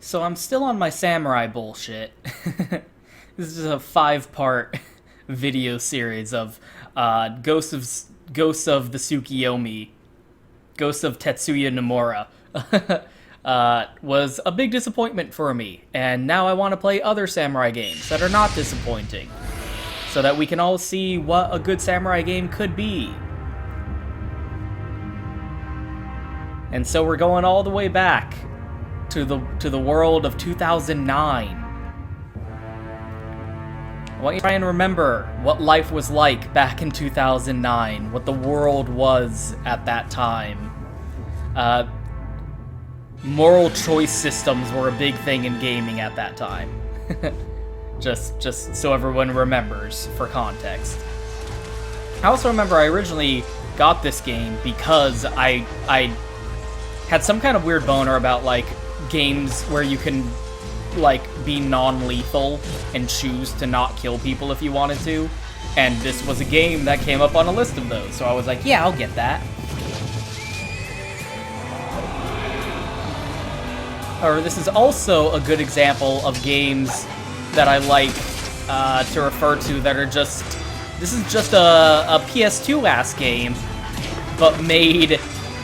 So I'm still on my samurai bullshit. This is a 5-part video series of Ghosts of the Tsukiyomi, Ghosts of Tetsuya Nomura. Was a big disappointment for me, and now I want to play other samurai games that are not disappointing, so that we can all see what a good samurai game could be. And so we're going all the way back to the world of 2009. I want you to try and remember what life was like back in 2009, what the world was at that time. Moral choice systems were a big thing in gaming at that time. just so everyone remembers, for context. I also remember I originally got this game because I had some kind of weird boner about, like, games where you can, like, be non-lethal and choose to not kill people if you wanted to. And this was a game that came up on a list of those, so I was like, yeah, I'll get that. Or this is also a good example of games that I like to refer to that are just... This is just a PS2-ass game, but made,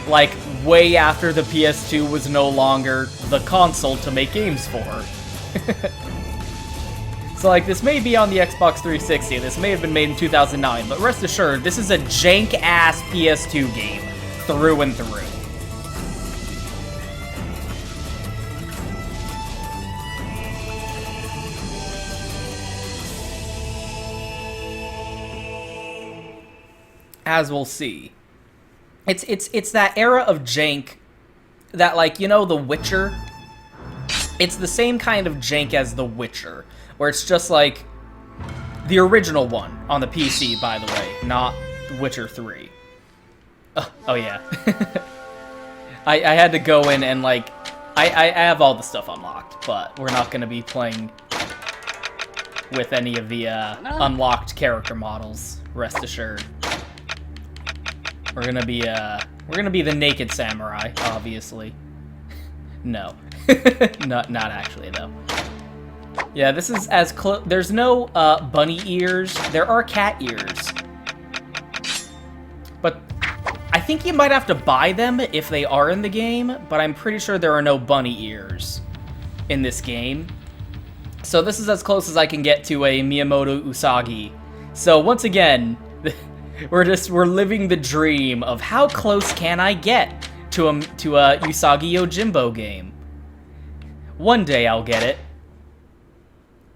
like, way after the PS2 was no longer the console to make games for. So, like, this may be on the Xbox 360, this may have been made in 2009, but rest assured, this is a jank-ass PS2 game, through and through. As we'll see. It's that era of jank that, like, you know, The Witcher? It's the same kind of jank as The Witcher, where it's just like the original one on the PC, by the way, not Witcher 3. Oh yeah. I had to go in and, like, I have all the stuff unlocked, but we're not going to be playing with any of the unlocked character models, rest assured. We're gonna be the naked samurai, obviously. No. not actually, though. Yeah, this is as close... There's no, bunny ears. There are cat ears. But I think you might have to buy them if they are in the game, but I'm pretty sure there are no bunny ears in this game. So this is as close as I can get to a Miyamoto Usagi. So once again... We're living the dream of how close can I get to a Usagi Yojimbo game. One day I'll get it.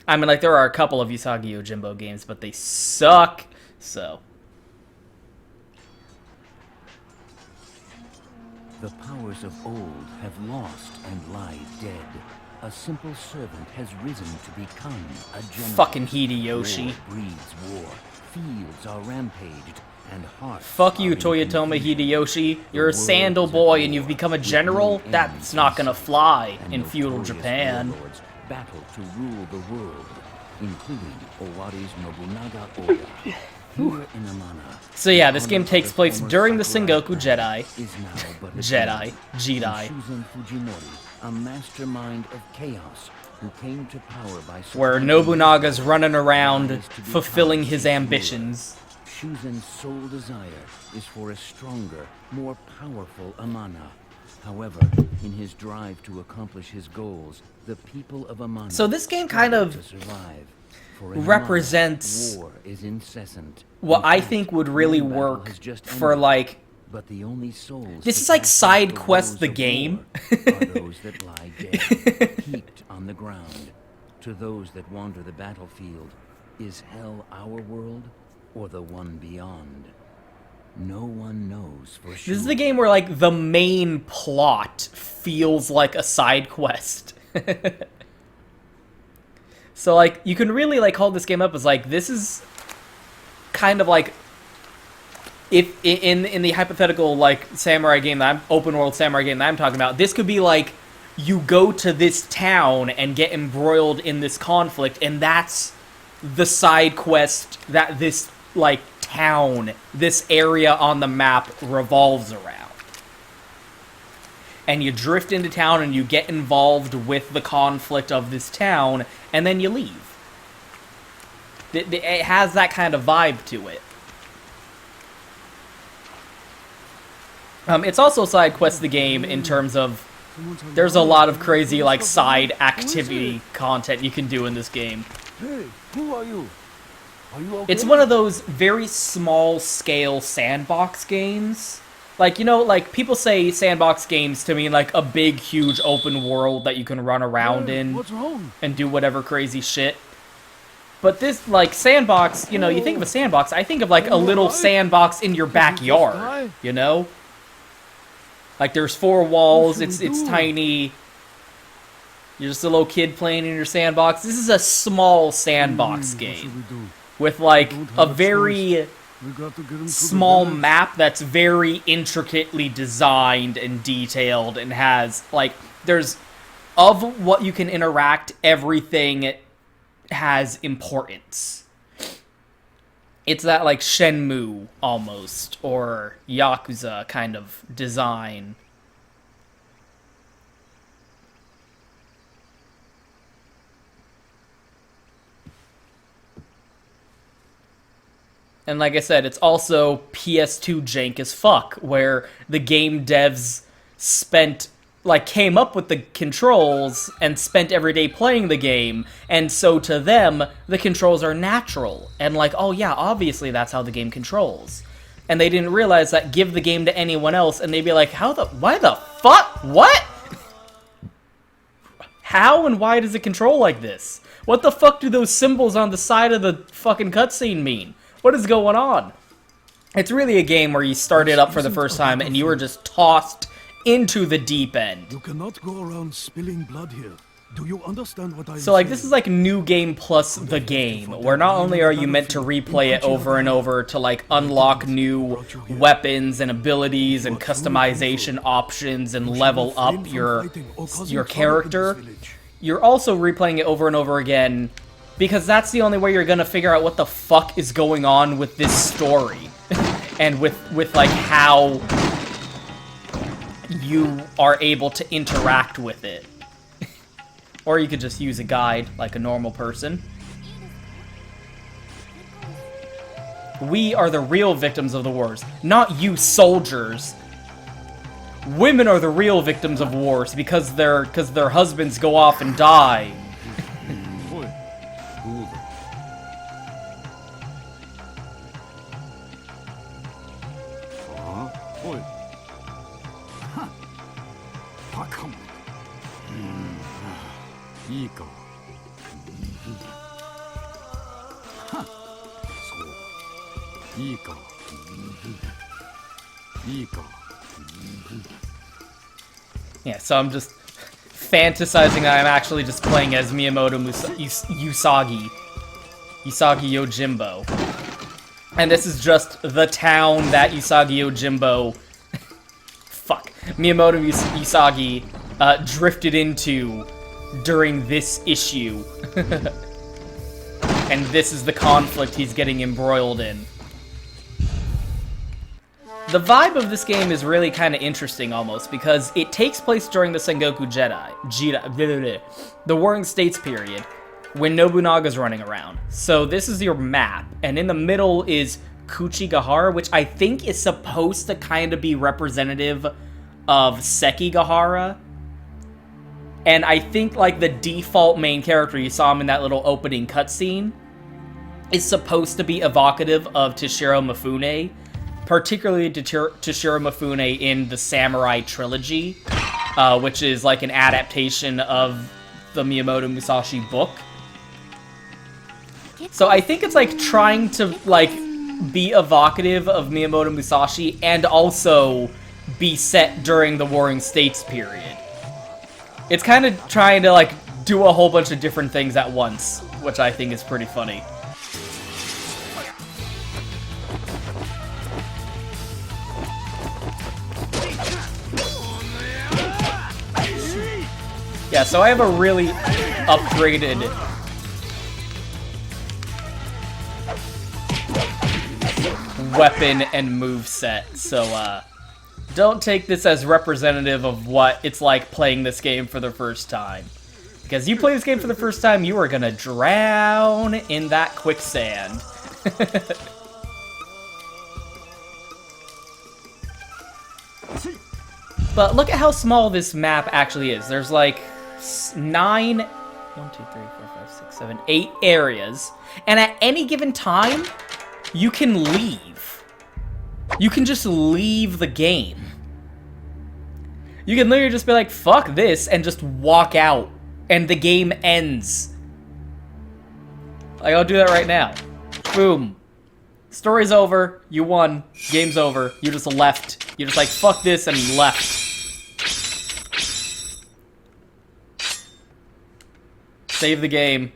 I mean, like, there are a couple of Usagi Yojimbo games, but they suck, so. The powers of old have lost and lie dead. A simple servant has risen to become a general. Fucking Hideyoshi. War breeds war. Fields are rampaged, and hearts. Fuck you, Toyotomi Hideyoshi. You're a sandal boy and you've become a general? That's not gonna fly in feudal Japan. Battle to rule the world, including Owari's Nobunaga Oda. Here in Amana, so yeah, this game takes place during the Sengoku Jedi. Jedi. Jedi. Fujimori, a mastermind of chaos, who came to power by where Nobunaga's running around fulfilling his ambitions. Shuzen's sole desire is for a stronger, more powerful Amana. However, in his drive to accomplish his goals, the people of Amana... So this game kind of represents war is incessant. What I think would really work for, like... But the only souls this is like side quest the game. Are those that lie dead, heaped on the ground. To those that wander the battlefield, is hell our world or the one beyond? No one knows for sure. This is the game where, like, the main plot feels like a side quest. So, like, you can really, like, hold this game up as, like, this is kind of like... If in the hypothetical, like, samurai game that open world samurai game that I'm talking about, this could be like you go to this town and get embroiled in this conflict, and that's the side quest that this, like, town, this area on the map revolves around. and you drift into town and you get involved with the conflict of this town, and then you leave. It has that kind of vibe to it. It's also side quest the game in terms of there's a lot of crazy like side activity content you can do in this game. Hey, who are you? Are you okay? It's one of those very small scale sandbox games. Like, you know, like people say sandbox games to mean like a big huge open world that you can run around in What's wrong? and do whatever crazy shit. But this, like, sandbox, you know, you think of a sandbox, I think of, like, a little sandbox in your backyard, you know? Like, there's 4 walls, it's tiny, you're just a little kid playing in your sandbox. This is a small sandbox game with, like, a very small map that's very intricately designed and detailed and has, like, there's, of what you can interact, everything has importance. It's that like Shenmue almost, or Yakuza kind of design. And like I said, it's also PS2 jank as fuck, where the game devs came up with the controls and spent every day playing the game, and so to them, the controls are natural, and like, oh yeah, obviously that's how the game controls. And they didn't realize that give the game to anyone else, and they'd be like, why the fuck, what? How and why does it control like this? What the fuck do those symbols on the side of the fucking cutscene mean? What is going on? It's really a game where you start it up for the first time, and you are just tossed into the deep end. You cannot go around spilling blood here. Do you understand what I So like this is like new game plus the game, where not only are you meant to replay it over and over to like unlock new weapons and abilities and customization options and level up your character, you're also replaying it over and over again because that's the only way you're gonna figure out what the fuck is going on with this story and with like how you are able to interact with it. Or you could just use a guide like a normal person. We are the real victims of the wars, not you soldiers. Women are the real victims of wars because their husbands go off and die. Yeah, so I'm just fantasizing that I'm actually just playing as Miyamoto Usagi Yojimbo. And this is just the town that Usagi Yojimbo... Miyamoto Usagi drifted into during this issue. And this is the conflict he's getting embroiled in. The vibe of this game is really kind of interesting almost, because it takes place during the Sengoku the Warring States period, when Nobunaga's running around. So this is your map, and in the middle is Kuchigahara, which I think is supposed to kind of be representative of Sekigahara. And I think, like, the default main character, you saw him in that little opening cutscene, is supposed to be evocative of Toshiro Mifune, particularly Toshiro Mifune in the Samurai Trilogy, which is, like, an adaptation of the Miyamoto Musashi book. So I think it's, like, trying to, like, be evocative of Miyamoto Musashi and also be set during the Warring States period. It's kind of trying to, like, do a whole bunch of different things at once, which I think is pretty funny. Yeah, so I have a really upgraded weapon and move set, so Don't take this as representative of what it's like playing this game for the first time. Because you play this game for the first time, you are gonna drown in that quicksand. But look at how small this map actually is. There's like 8 areas. And at any given time, you can leave. You can just leave the game. You can literally just be like, fuck this, and just walk out. And the game ends. Like, I'll do that right now. Boom. Story's over. You won. Game's over. You just left. You're just like, fuck this, and left. Save the game.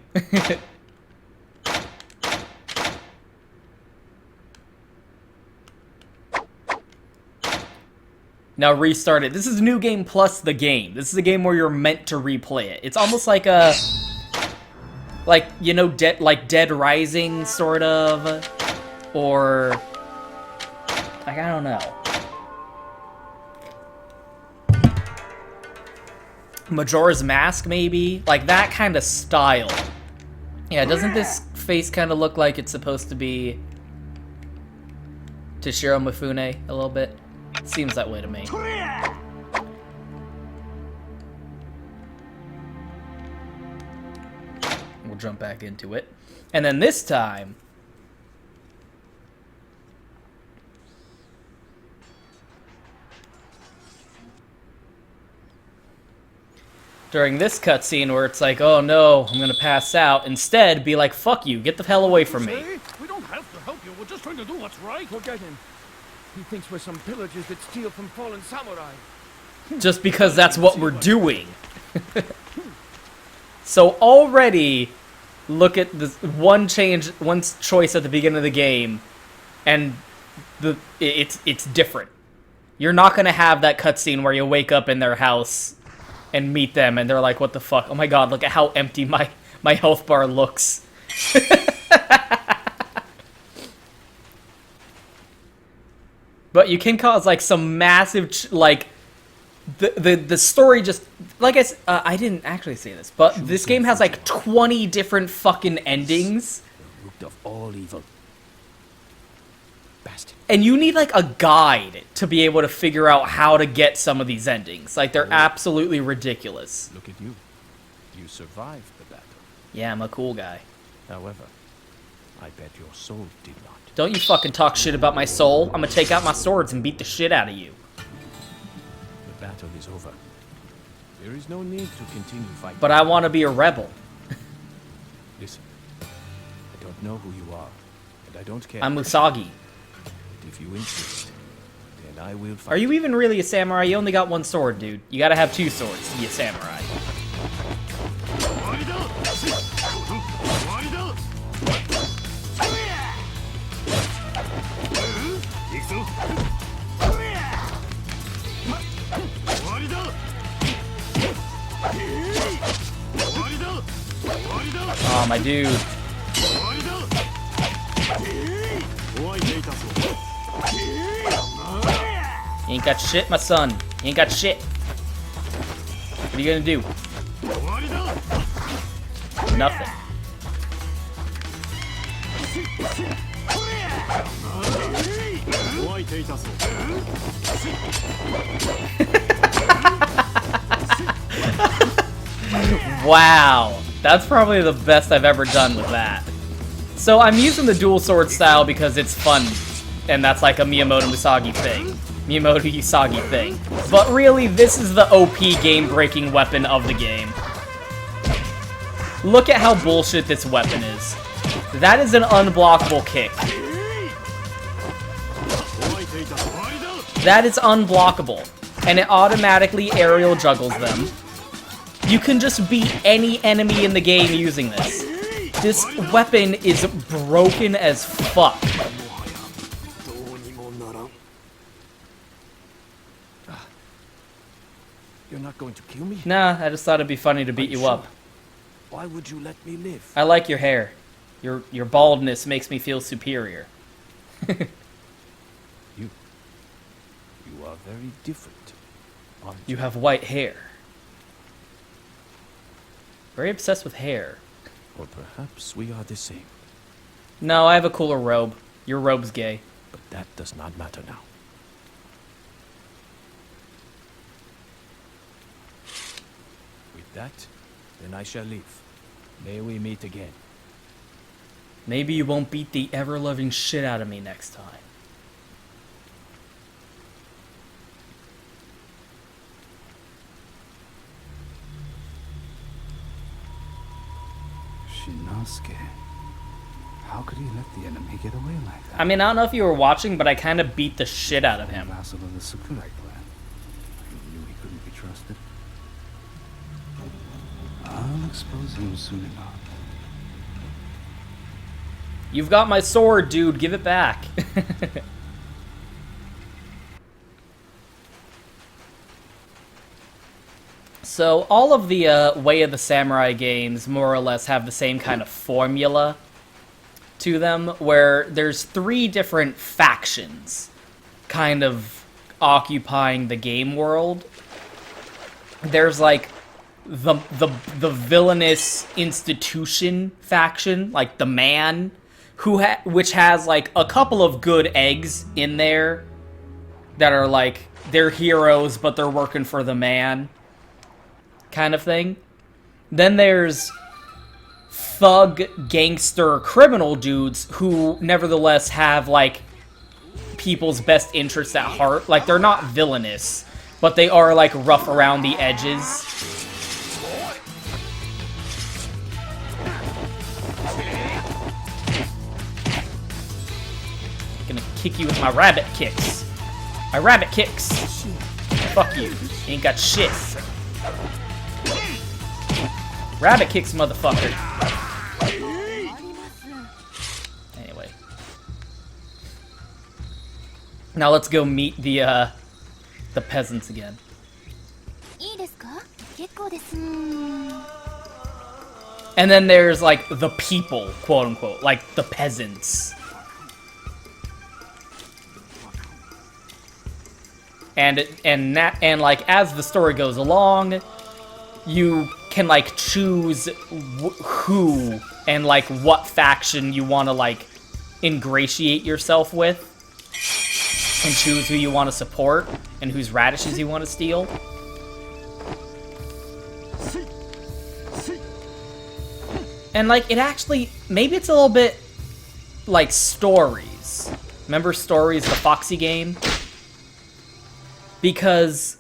Now restart it. This is New Game plus the game. This is a game where you're meant to replay it. It's almost like a... like, you know, Dead Rising, sort of. Or... like, I don't know. Majora's Mask, maybe? Like, that kind of style. Yeah, doesn't this face kind of look like it's supposed to be... Toshiro Mifune, a little bit? Seems that way to me. We'll jump back into it. And then this time... during this cutscene where it's like, oh no, I'm gonna pass out. Instead, be like, fuck you, get the hell away from me. We don't have to help you. We're just trying to do what's right. Forget him. He thinks we're some pillagers that steal from fallen samurai. Just because that's what we're doing. So already, look at this one choice at the beginning of the game, and it's different. You're not gonna have that cutscene where you wake up in their house and meet them, and they're like, what the fuck? Oh my god, look at how empty my health bar looks. But you can cause, like, some massive, like, the story just, like I didn't actually say this, but this game has, like, 20 different fucking endings. The root of all evil. Bastard. And you need, like, a guide to be able to figure out how to get some of these endings. Like, they're absolutely ridiculous. Look at you. You survived the battle. Yeah, I'm a cool guy. However, I bet your soul did not. Don't you fucking talk shit about my soul. I'm gonna take out my swords and beat the shit out of you. The battle is over. There is no need to continue fighting. But I want to be a rebel. Listen, I don't know who you are, and I don't care. I'm Usagi. But if you insist, then I will fight. Are you even really a samurai? You only got one sword, dude. You gotta have two swords to be a samurai. Oh, my dude. You ain't got shit, my son. You ain't got shit. What are you gonna do? Nothing. Wow. That's probably the best I've ever done with that. So I'm using the dual sword style because it's fun, and that's like a Miyamoto Usagi thing. Miyamoto Usagi thing. But really, this is the OP game-breaking weapon of the game. Look at how bullshit this weapon is. That is an unblockable kick. That is unblockable, and it automatically aerial juggles them. You can just beat any enemy in the game using this. This weapon is broken as fuck. You're not going to kill me? Nah, I just thought it'd be funny to beat you up. Why would you let me live? I like your hair. Your baldness makes me feel superior. You are are very different, aren't You have white hair. Very obsessed with hair. Or perhaps we are the same. No, I have a cooler robe. Your robe's gay. But that does not matter now. With that, then I shall leave. May we meet again. Maybe you won't beat the ever-loving shit out of me next time. Shinosuke. How could he let the enemy get away like that? I mean, I don't know if you were watching, but I kind of beat the shit out of him. Vassal of the Sakurai clan. I knew he couldn't be trusted. I'll expose him soon enough. You've got my sword, dude. Give it back. So, all of the Way of the Samurai games more or less have the same kind of formula to them, where there's 3 different factions kind of occupying the game world. There's like the villainous institution faction, like the Man, which has like a couple of good eggs in there that are like they're heroes but they're working for the Man kind of thing. Then there's thug, gangster, criminal dudes who nevertheless have like people's best interests at heart. Like they're not villainous, but they are like rough around the edges. Gonna kick you with my rabbit kicks. My rabbit kicks. Fuck you. Ain't got shit. Rabbit kicks, motherfucker. Anyway. Now let's go meet the peasants again. And then there's like the people, quote unquote, like the peasants. And like as the story goes along, you can like choose who and like what faction you want to like ingratiate yourself with, and choose who you want to support and whose radishes you want to steal. And like it actually, maybe it's a little bit like Stories. Remember Stories, the Foxeh game? Because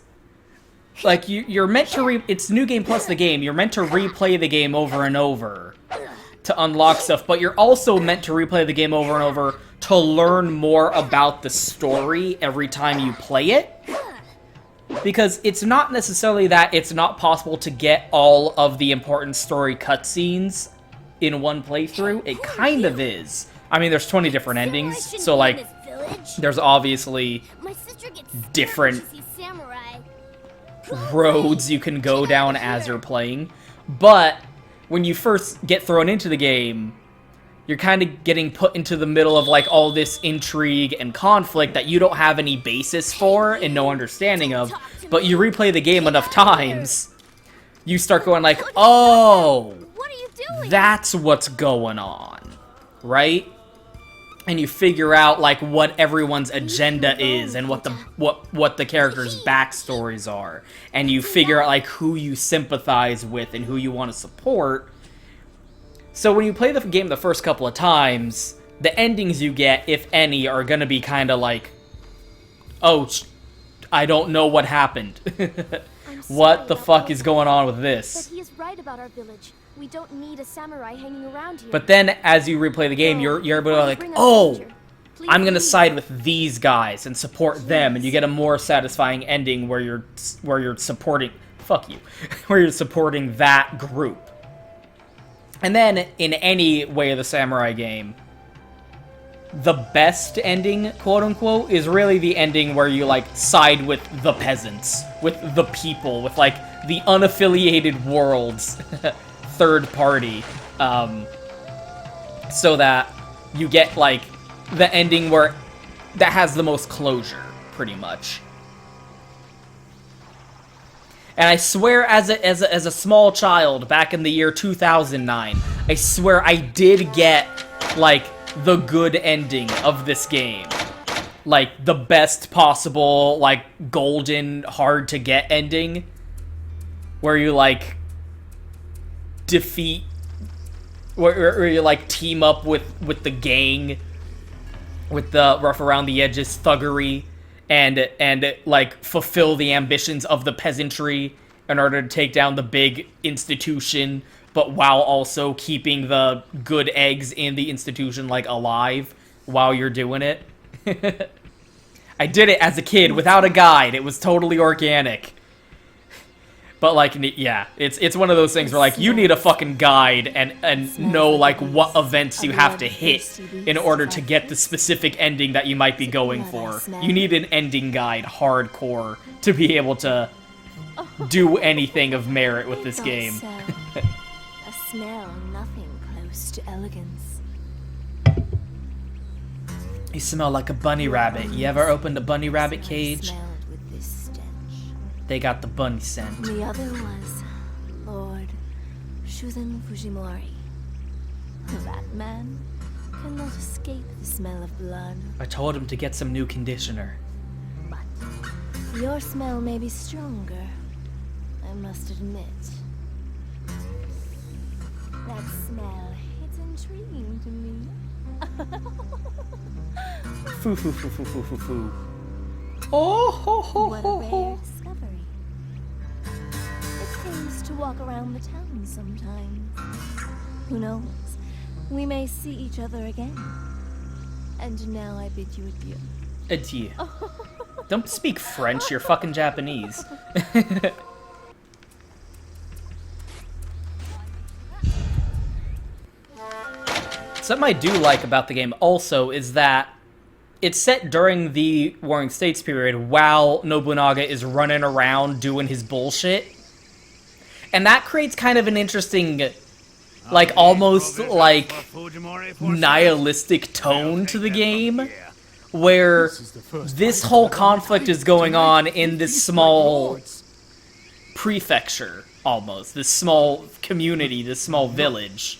like you're meant to it's New Game Plus the game. You're meant to replay the game over and over to unlock stuff, but you're also meant to replay the game over and over to learn more about the story every time you play it. Because it's not necessarily that it's not possible to get all of the important story cutscenes in one playthrough. It kind of is. I mean, there's 20 different endings, so like there's obviously different roads you can go down as you're playing. But when you first get thrown into the game, you're kind of getting put into the middle of like all this intrigue and conflict that you don't have any basis for and no understanding of. But you replay the game enough times, you start going like, oh, that's what's going on, right? And you figure out like what everyone's agenda is and what the characters' backstories are, and you figure out like who you sympathize with and who you want to support. So when you play the game the first couple of times, the endings you get, if any, are gonna be kind of like, oh, I don't know what happened. What the fuck is going on with this? But he is right about our village. We don't need a samurai hanging around here. But then, as you replay the game, you're able to like, oh, I'm gonna side with these guys and support them, and you get a more satisfying ending where you're supporting, fuck you, where you're supporting that group. And then, in any Way of the Samurai game, the best ending, quote-unquote, is really the ending where you, like, side with the peasants, with the people, with, like, the unaffiliated worlds, third party, so that you get, like, the ending where that has the most closure, pretty much. And I swear, as a small child back in the year 2009, I swear I did get, like, the good ending of this game. Like, the best possible, like, golden, hard-to-get ending. Where you, like, defeat... Where you, like, team up with the gang. With the rough-around-the-edges thuggery. And like, fulfill the ambitions of the peasantry in order to take down the big institution, but while also keeping the good eggs in the institution, like, alive while you're doing it. I did it as a kid without a guide. It was totally organic. But, like, yeah, it's one of those things where, like, you need a fucking guide and know, like, what events you have to hit in order to get the specific ending that you might be going for. You need an ending guide hardcore to be able to do anything of merit with this game. A smell nothing close to elegance. You smell like a bunny rabbit. You ever opened a bunny rabbit cage? Smelled with this stench. They got the bunny scent. The other was Lord Shuzen Fujimori. That man cannot escape the smell of blood. I told him to get some new conditioner. But your smell may be stronger, I must admit. That smell, it's intriguing to me. Foo foo foo foo foo foo foo. Oh ho ho What a ho rare ho. discovery. It seems to walk around the town sometimes. Who knows? We may see each other again. And now I bid you adieu. Adieu. Don't speak French, you're fucking Japanese. Something I do like about the game also is that it's set during the Warring States period while Nobunaga is running around doing his bullshit. And that creates kind of an interesting, like, almost, like, nihilistic tone to the game, where this whole conflict is going on in this small prefecture, almost. This small community, this small village.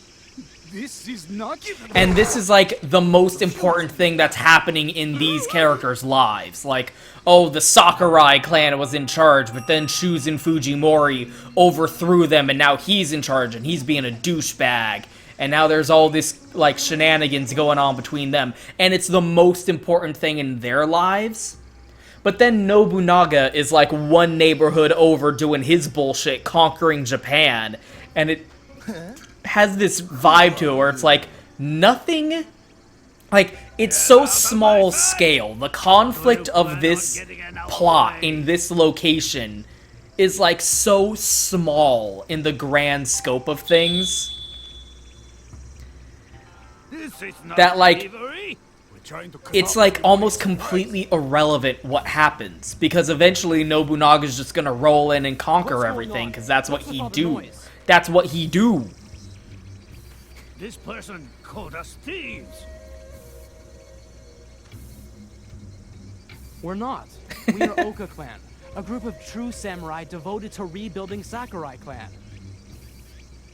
This is not even... And this is, like, the most important thing that's happening in these characters' lives. Like, oh, the Sakurai clan was in charge, but then Shuzen Fujimori overthrew them, and now he's in charge, and he's being a douchebag. And now there's all this, like, shenanigans going on between them. And it's the most important thing in their lives. But then Nobunaga is, like, one neighborhood over doing his bullshit, conquering Japan. And it has this vibe to it where it's like nothing, like, it's so small scale. The conflict of this plot in this location is, like, so small in the grand scope of things that, like, it's, like, almost completely irrelevant what happens, because eventually Nobunaga's just gonna roll in and conquer everything, because that's what he do. That's what he do. This person called us thieves. We're not. We are Oka Clan, a group of true samurai devoted to rebuilding Sakurai Clan.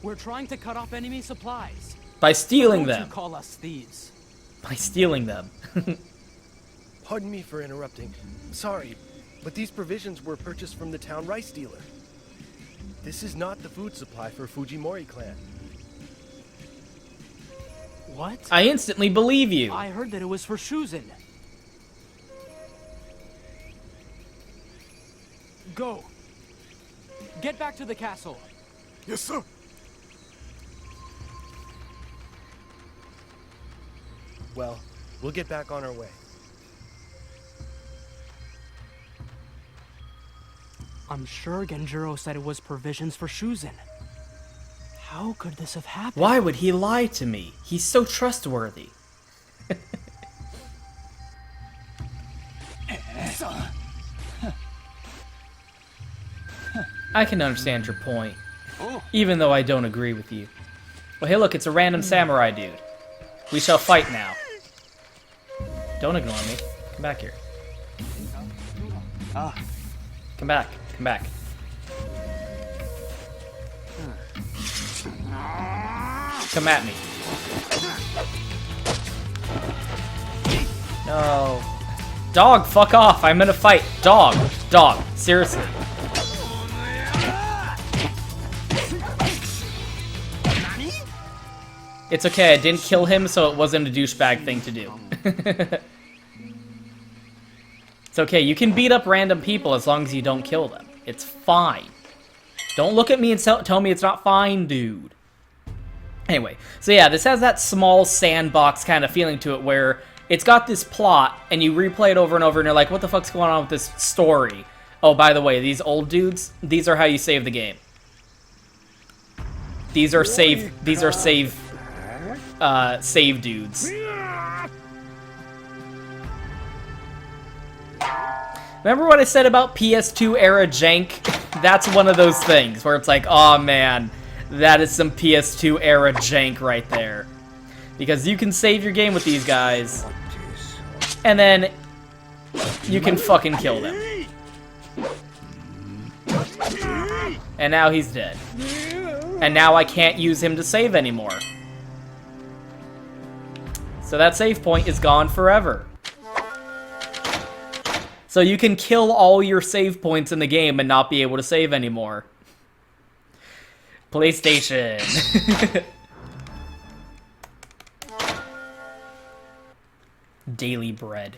We're trying to cut off enemy supplies. By stealing Don't them. you call us thieves? By stealing them. Pardon me for interrupting. Sorry, but these provisions were purchased from the town rice dealer. This is not the food supply for Fujimori clan. What? I instantly believe you. I heard that it was for Shuzen. Go. Get back to the castle. Yes, sir. Well, we'll get back on our way. I'm sure Genjuro said it was provisions for Shuzen. How could this have happened? Why would he lie to me? He's so trustworthy. I can understand your point, even though I don't agree with you. Well, hey, look, it's a random samurai dude. We shall fight now. Don't ignore me. Come back here. Come back. Come back. Come at me. No. Dog, fuck off. I'm in a fight. Dog. Dog. Seriously. It's okay, I didn't kill him, so it wasn't a douchebag thing to do. It's okay, you can beat up random people as long as you don't kill them. It's fine. Don't look at me and tell me it's not fine, dude. Anyway, so yeah, this has that small sandbox kind of feeling to it where it's got this plot, and you replay it over and over, and you're like, what the fuck's going on with this story? Oh, by the way, these old dudes, these are how you save the game. These are save dudes. Remember what I said about PS2 era jank? That's one of those things where it's like, oh man, that is some PS2 era jank right there. Because you can save your game with these guys, and then you can fucking kill them. And now he's dead. And now I can't use him to save anymore. So that save point is gone forever. So you can kill all your save points in the game and not be able to save anymore. PlayStation. Daily bread.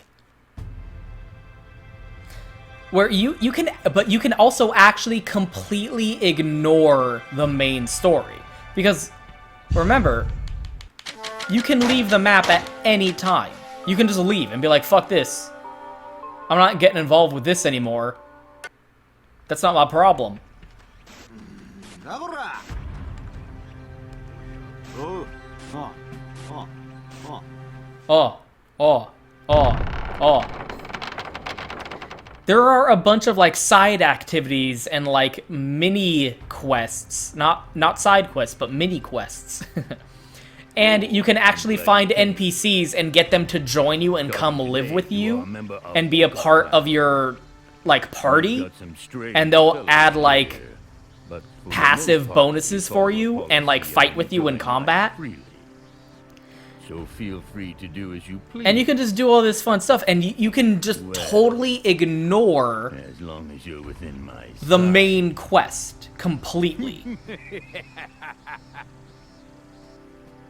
Where you can also actually completely ignore the main story. Because, remember, you can leave the map at any time. You can just leave and be like, fuck this. I'm not getting involved with this anymore. That's not my problem. Oh. There are a bunch of, like, side activities and, like, mini quests. Not side quests, but mini quests. And you can actually find NPCs and get them to join you and come live with you and be a part of your, like, party. And they'll add, like, passive bonuses for you and, like, fight with you in combat. So feel free to do as you please. And you can just do all this fun stuff, and you can just totally ignore as long as you're within my the main quest completely.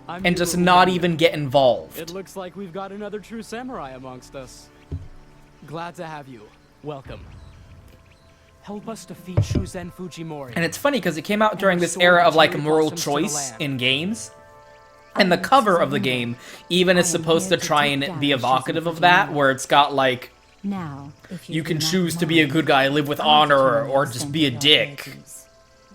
And just not even get involved. It looks like we've got another true samurai amongst us. Glad to have you. Welcome. Help us defeat Shuzen Fujimori. And it's funny because it came out during this era of, like, moral choice in games. And the cover of the game even is supposed to try and be evocative of that, where it's got, like, you can choose to be a good guy, live with honor, or just be a dick.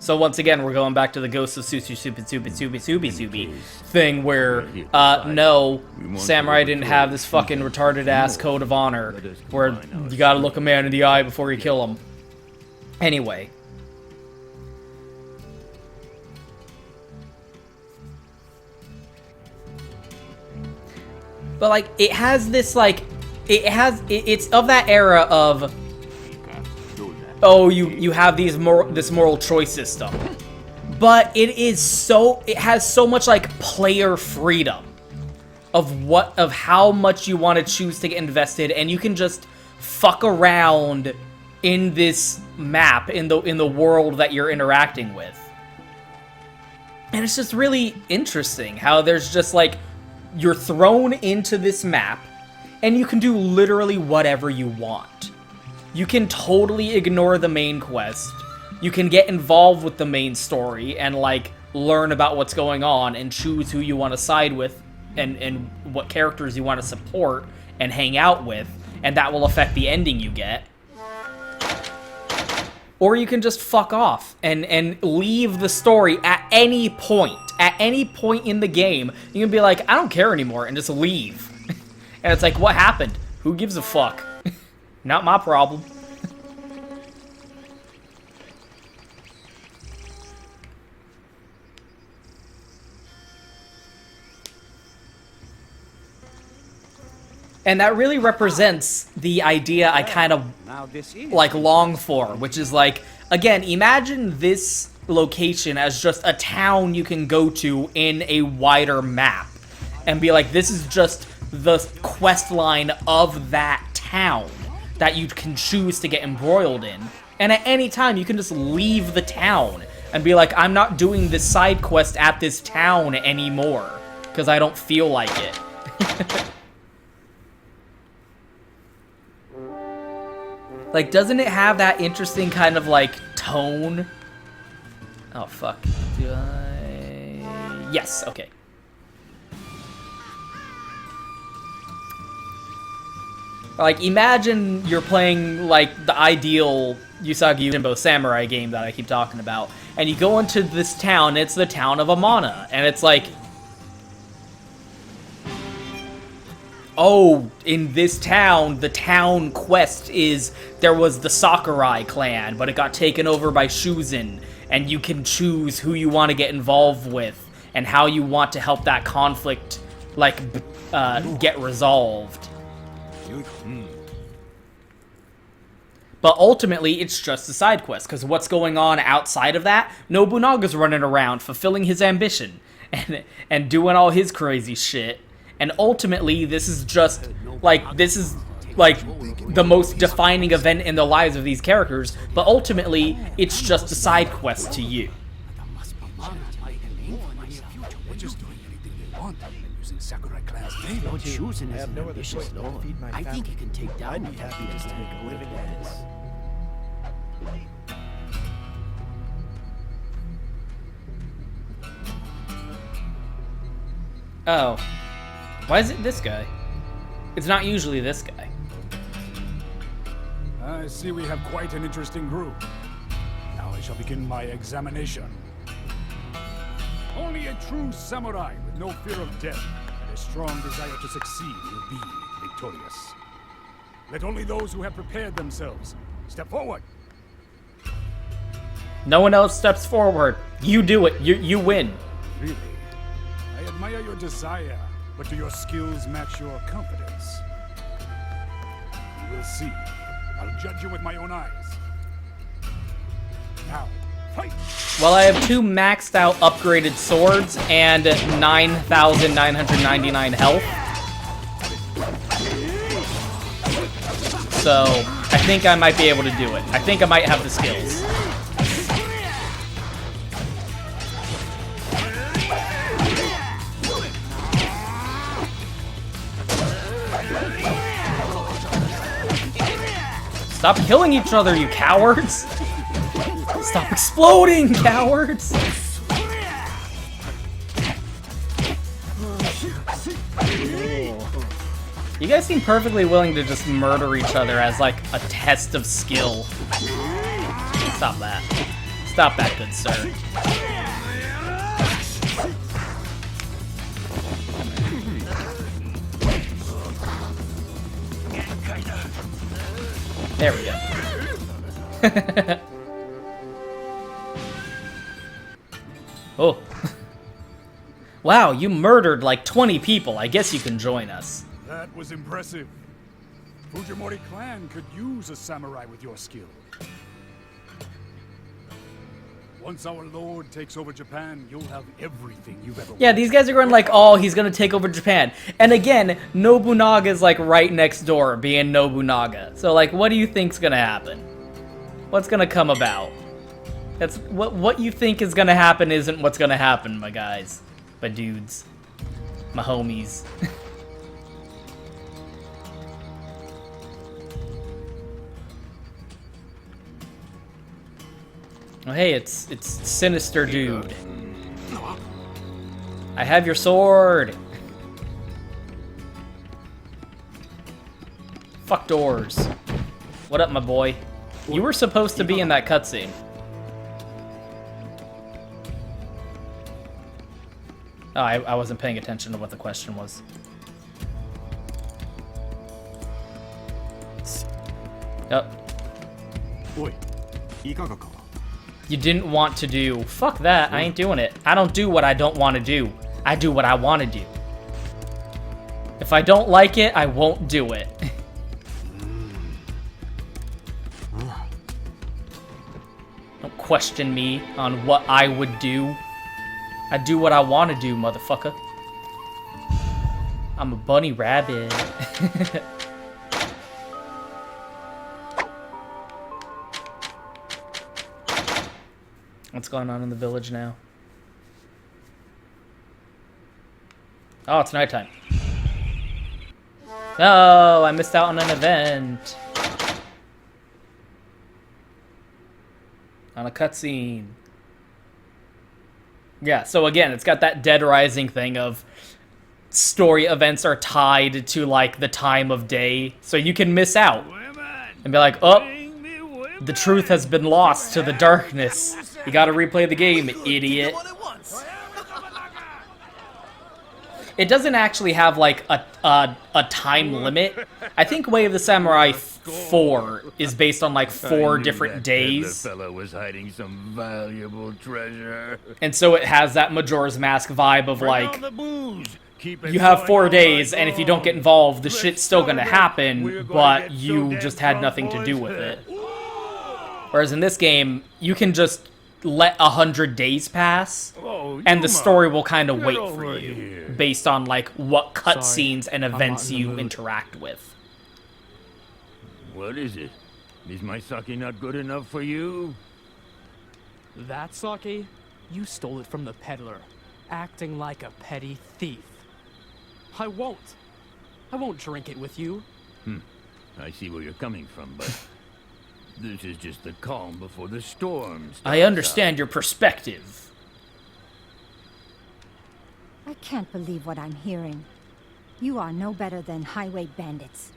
So once again, we're going back to the Ghost of Subi thing where, no, Samurai didn't have this fucking retarded-ass code of honor, where you gotta look a man in the eye before you kill him. Anyway. But, like, it has this, like, it's of that era of, oh, you have this moral choice system. But it has so much, like, player freedom of how much you want to choose to get invested, and you can just fuck around in this map, in the world that you're interacting with. And it's just really interesting how there's just, like, you're thrown into this map, and you can do literally whatever you want. You can totally ignore the main quest. You can get involved with the main story and, like, learn about what's going on and choose who you want to side with and what characters you want to support and hang out with, and that will affect the ending you get. Or you can just fuck off and leave the story at any point. At any point in the game, you can be like, I don't care anymore, and just leave. And it's like, what happened? Who gives a fuck? Not my problem. And that really represents the idea I kind of, like, long for, which is, like, again, imagine this location as just a town you can go to in a wider map and be like, this is just the quest line of that town that you can choose to get embroiled in. And at any time, you can just leave the town and be like, I'm not doing this side quest at this town anymore because I don't feel like it. Like, doesn't it have that interesting kind of, like, tone? Oh, fuck. Do I... Yes, okay. Like, imagine you're playing, like, the ideal Usagi Yojimbo samurai game that I keep talking about, and you go into this town, it's the town of Amana, and it's like... Oh, in this town, the town quest is there was the Sakurai clan, but it got taken over by Shuzen, and you can choose who you want to get involved with and how you want to help that conflict, like, get resolved. But ultimately, it's just a side quest, because what's going on outside of that? Nobunaga's running around, fulfilling his ambition, and doing all his crazy shit. And ultimately, this is just, like, the most defining event in the lives of these characters, but ultimately, it's just a side quest to you. Lord Shuzen is an no other ambitious choice but to lord. feed my I think family. he can take down I'd the be happy Japanese just to make a living at this. Oh. Why is it this guy? It's not usually this guy. I see we have quite an interesting group. Now I shall begin my examination. Only a true samurai with no fear of death and a strong desire to succeed will be victorious. Let only those who have prepared themselves step forward. No one else steps forward. You do it. You win. Really? I admire your desire, but do your skills match your confidence? We will see. I'll judge you with my own eyes. Now, fight! Well, I have 2 maxed out upgraded swords and 9,999 health. So, I think I might be able to do it. I think I might have the skills. Stop killing each other, you cowards! Stop exploding, cowards! You guys seem perfectly willing to just murder each other as, like, a test of skill. Stop that. Stop that, good sir. There we go. Oh. Wow, you murdered like 20 people. I guess you can join us. That was impressive. Fujimori clan could use a samurai with your skill. Once our lord takes over Japan, you'll have everything you've ever Yeah, these guys are going like, oh, he's gonna take over Japan. And again, Nobunaga's like right next door, being Nobunaga. So like, what do you think's gonna happen? What's gonna come about? That's what you think is gonna happen isn't what's gonna happen, my guys. My dudes. My homies. Oh, hey, it's Sinister Dude. I have your sword. Fuck doors. What up, my boy? You were supposed to be in that cutscene. Oh, I wasn't paying attention to what the question was. Yep. You didn't want to do. Fuck that, I ain't doing it. I don't do what I don't want to do. I do what I want to do. If I don't like it, I won't do it. Don't question me on what I would do. I do what I want to do, motherfucker. I'm a bunny rabbit. What's going on in the village now? Oh, it's nighttime. Oh, I missed out on an event. On a cutscene. Yeah, so again, it's got that Dead Rising thing of story events are tied to, like, the time of day. So you can miss out. And be like, oh, the truth has been lost to the darkness. You gotta replay the game, idiot. It doesn't actually have, like, a time limit. I think Way of the Samurai 4 is based on, like, 4 different days. The fellow was hiding some valuable treasure. And so it has that Majora's Mask vibe of, like, you have 4 days, and if you don't get involved, the shit's still gonna happen, but you just had nothing to do with it. Whereas in this game, you can just let 100 days pass, and the story will kind of wait for you, based on, like, what cutscenes and events you interact with. What is it? Is my sake not good enough for you? That sake? You stole it from the peddler, acting like a petty thief. I won't drink it with you. I see where you're coming from, but this is just the calm before the storm. I understand your perspective. I can't believe what I'm hearing. You are no better than highway bandits.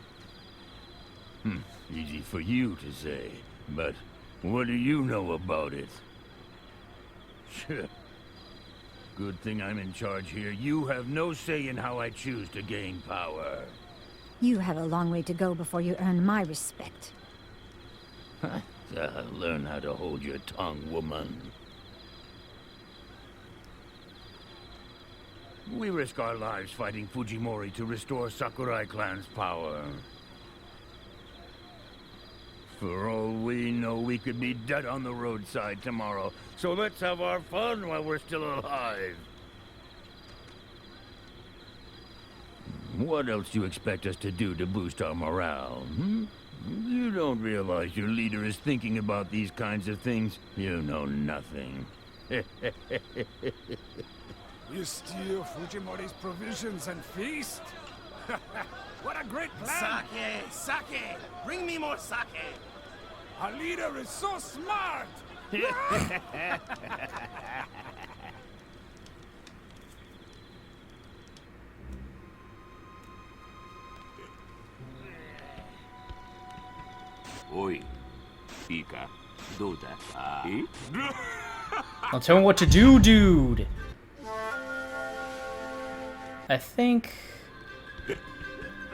Easy for you to say, but what do you know about it? Good thing I'm in charge here. You have no say in how I choose to gain power. You have a long way to go before you earn my respect. Learn how to hold your tongue, woman. We risk our lives fighting Fujimori to restore Sakurai clan's power. For all we know, we could be dead on the roadside tomorrow. So let's have our fun while we're still alive. What else do you expect us to do to boost our morale, You don't realize your leader is thinking about these kinds of things. You know nothing. You steal Fujimori's provisions and feast? What a great plan! Sake! Bring me more sake! Our leader is so smart! Now tell me what to do, dude. I think...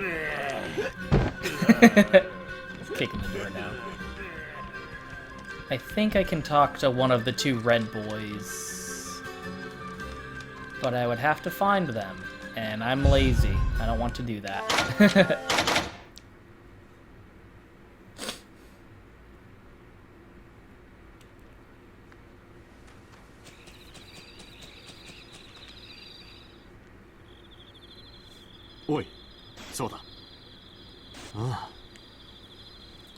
It's kicking the door down. I think I can talk to one of the 2 red boys. But I would have to find them. And I'm lazy. I don't want to do that.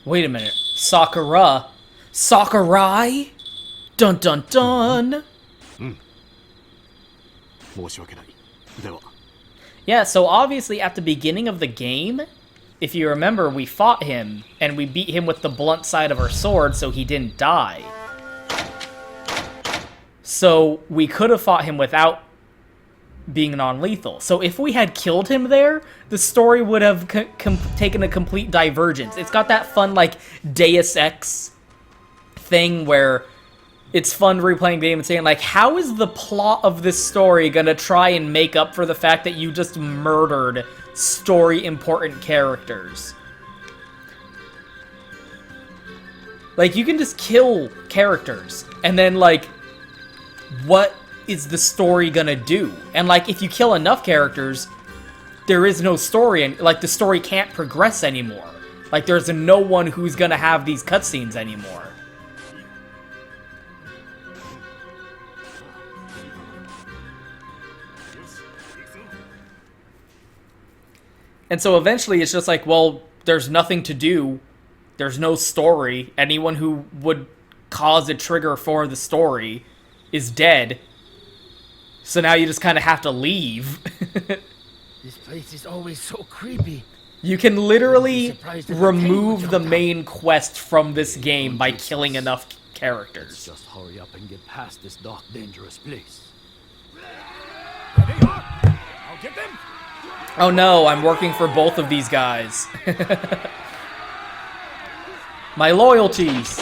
Wait a minute. Sakura? Sakurai? Dun dun dun! Yeah, so obviously at the beginning of the game, if you remember, we fought him, and we beat him with the blunt side of our sword so he didn't die. So we could have fought him without being non-lethal. So if we had killed him there, the story would have taken a complete divergence. It's got that fun, like, Deus Ex thing where it's fun replaying the game and saying, like, how is the plot of this story gonna try and make up for the fact that you just murdered story-important characters? Like, you can just kill characters, and then, like, what is the story gonna do? And, like, if you kill enough characters, there is no story, and, like, the story can't progress anymore. Like, there's no one who's gonna have these cutscenes anymore. And so eventually it's just like, well, there's nothing to do. There's no story. Anyone who would cause a trigger for the story is dead. So now you just kind of have to leave. This place is always so creepy. You can literally surprised if a remove tank the jumped out. main quest from this game by killing enough characters. Just hurry up and get past this dark, dangerous place. There they are! I'll get them! Oh no, I'm working for both of these guys. My loyalties.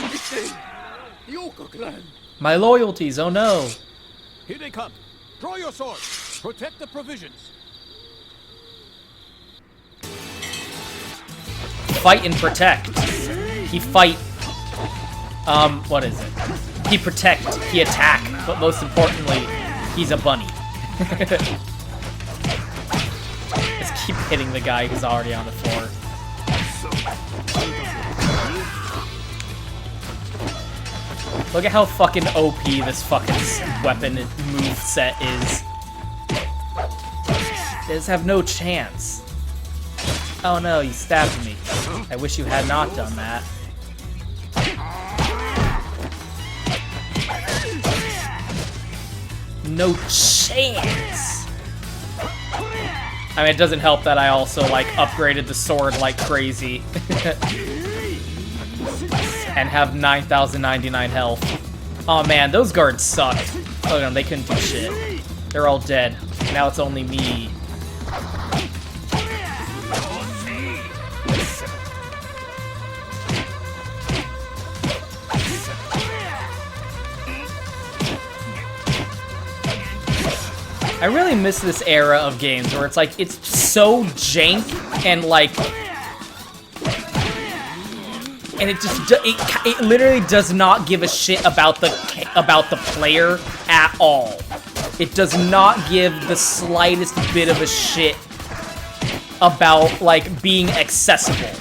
The Oka clan! My loyalties, oh no. Here they come. Draw your swords. Protect the provisions. Fight and protect. He fight. What is it? He protect, he attack, but most importantly, he's a bunny. Just keep hitting the guy who's already on the floor. Look at how fucking OP this fucking weapon move set is. They just have no chance. Oh no, you stabbed me. I wish you had not done that. No chance! I mean, it doesn't help that I also, like, upgraded the sword like crazy. And have 9,099 health. Oh man, those guards sucked. Look at them, they couldn't do shit. They're all dead. Now it's only me. I really miss this era of games where it's like, it's so jank and like, and it just, it literally does not give a shit about the player at all. It does not give the slightest bit of a shit about, like, being accessible.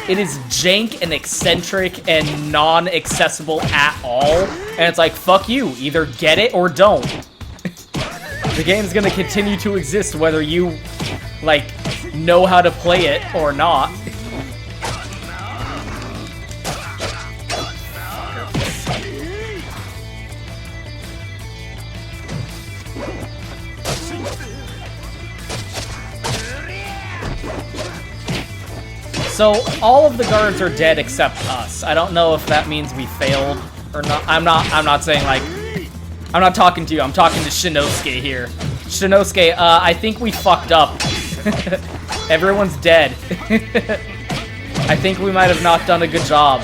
It is jank and eccentric and non-accessible at all, and it's like, fuck you, either get it or don't. The game's gonna continue to exist whether you, like, know how to play it or not. So, all of the guards are dead except us. I don't know if that means we failed or not. I'm not saying, like, I'm not talking to you, I'm talking to Shinosuke here. Shinosuke, I think we fucked up. Everyone's dead. I think we might have not done a good job.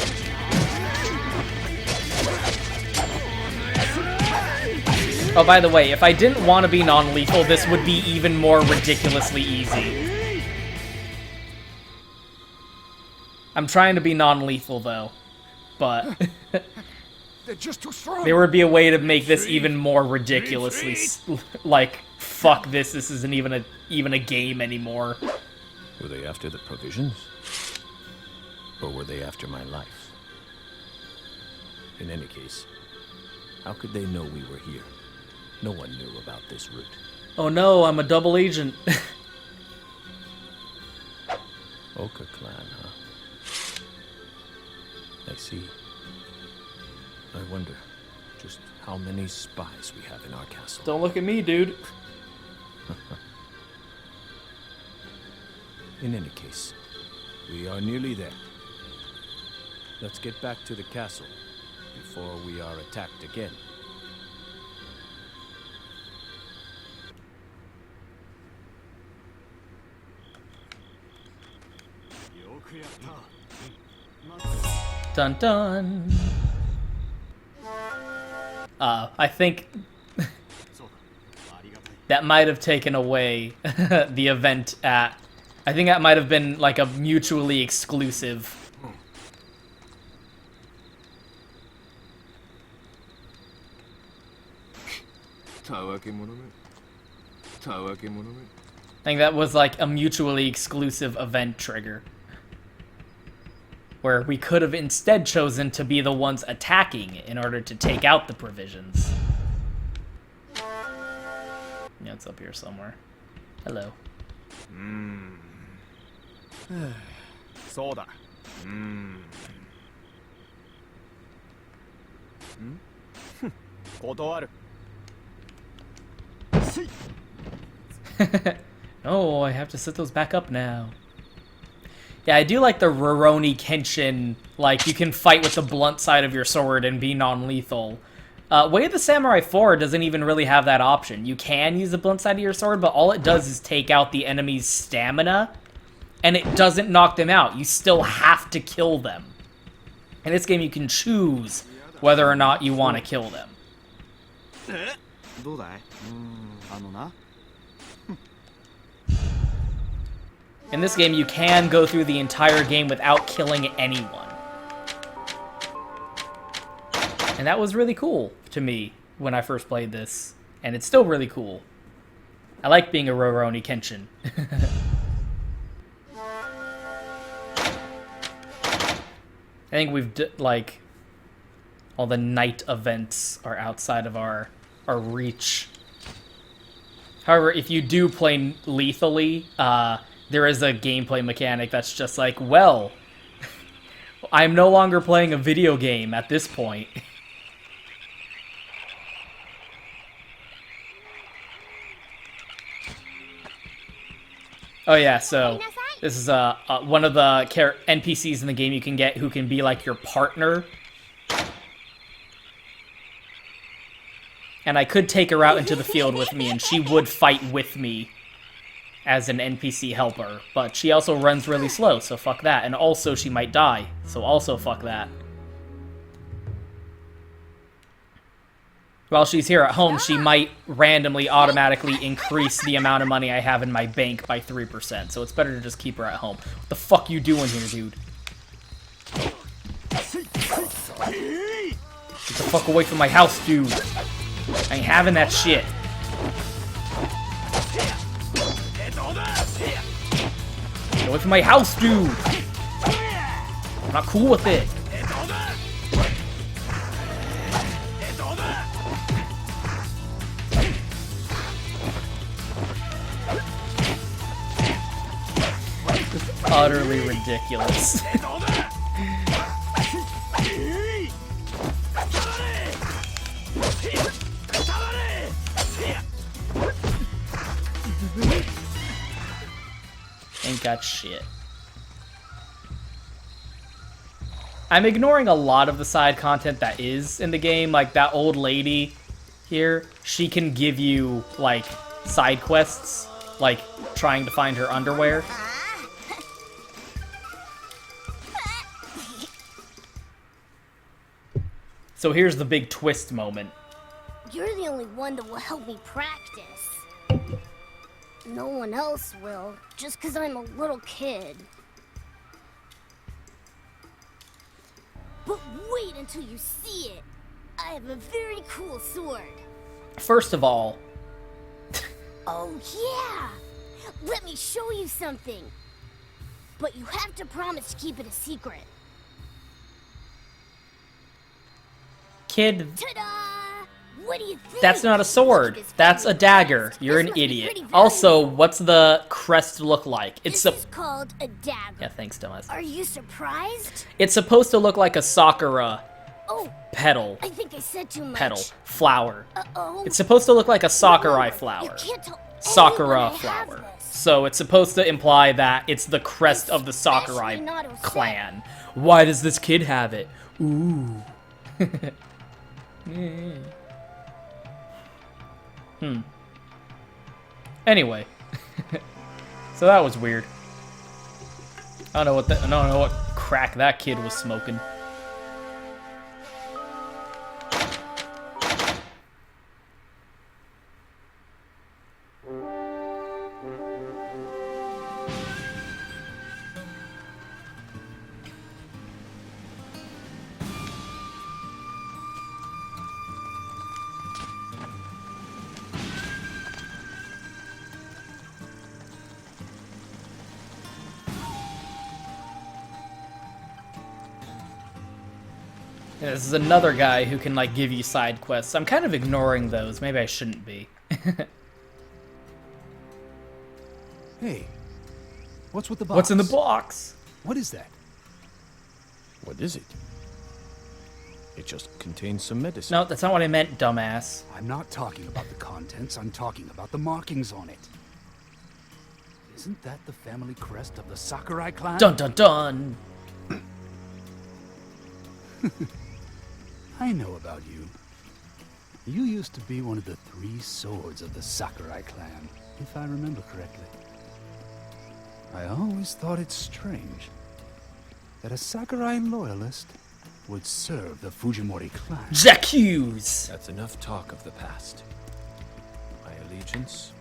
Oh, by the way, if I didn't want to be non-lethal, this would be even more ridiculously easy. I'm trying to be non-lethal, though. But They're just too strong. there would be a way to make this even more ridiculously, like, fuck this isn't even a game anymore. Were they after the provisions? Or were they after my life? In any case, how could they know we were here? No one knew about this route. Oh no, I'm a double agent. Oka clan, huh? I see. I wonder just how many spies we have in our castle. Don't look at me, dude. In any case, we are nearly there. Let's get back to the castle before we are attacked again. Dun dun. I think that might have taken away the event at... I think that might have been like a mutually exclusive. I think that was like a mutually exclusive event trigger. Where we could have instead chosen to be the ones attacking in order to take out the provisions. Yeah, it's up here somewhere. Hello. そうだ。断る。Oh, I have to set those back up now. Yeah, I do like the Rurouni Kenshin, like, you can fight with the blunt side of your sword and be non-lethal. Way of the Samurai 4 doesn't even really have that option. You can use the blunt side of your sword, but all it does is take out the enemy's stamina, and it doesn't knock them out. You still have to kill them. In this game, you can choose whether or not you want to kill them. どうだい？な。In this game, you can go through the entire game without killing anyone. And that was really cool to me when I first played this. And it's still really cool. I like being a Rurouni Kenshin. I think we've, like, all the night events are outside of our reach. However, if you do play lethally, there is a gameplay mechanic that's just like, well, I'm no longer playing a video game at this point. Oh yeah, so this is one of the NPCs in the game you can get who can be like your partner. And I could take her out into the field with me, and she would fight with me as an NPC helper. But she also runs really slow, so fuck that. And also, she might die, so also fuck that. While she's here at home, she might randomly automatically increase the amount of money I have in my bank by 3%. So it's better to just keep her at home. What the fuck you doing here, dude? Get the fuck away from my house, dude. I ain't having that shit. Get away from my house, dude. I'm not cool with it. It's utterly ridiculous. Ain't got shit. I'm ignoring a lot of the side content that is in the game. Like, that old lady here, she can give you, like, side quests. Like, trying to find her underwear. So here's the big twist moment. You're the only one that will help me practice. No one else will, just because I'm a little kid. But wait until you see it. I have a very cool sword. First of all... Oh, yeah! Let me show you something. But you have to promise to keep it a secret. Kid... Ta-da! What do you think? That's not a sword. That's a dagger. You're an idiot. Also, what's the crest look like? This is called a dagger. Yeah, thanks, dumbass. Are you surprised? It's supposed to look like a Sakura petal. I think I said too much. Petal. Flower. Uh-oh. It's supposed to look like a Sakurai flower. You can't tell Sakura anyone I have flower. this. So it's supposed to imply that it's the crest of the Sakurai Especially not Osei. clan. Why does this kid have it? Ooh. Anyway, so that was weird. I don't know what crack that kid was smoking. Yeah, this is another guy who can, like, give you side quests. I'm kind of ignoring those. Maybe I shouldn't be. Hey, What's with the box? What's in the box? What is that? What is it? It just contains some medicine. No, that's not what I meant, dumbass. I'm not talking about the contents, I'm talking about the markings on it. Isn't that the family crest of the Sakurai clan? Dun dun dun! I know about you. You used to be one of the 3 swords of the Sakurai clan, if I remember correctly. I always thought it strange that a Sakurai loyalist would serve the Fujimori clan. J'accuse! That's enough talk of the past. My allegiance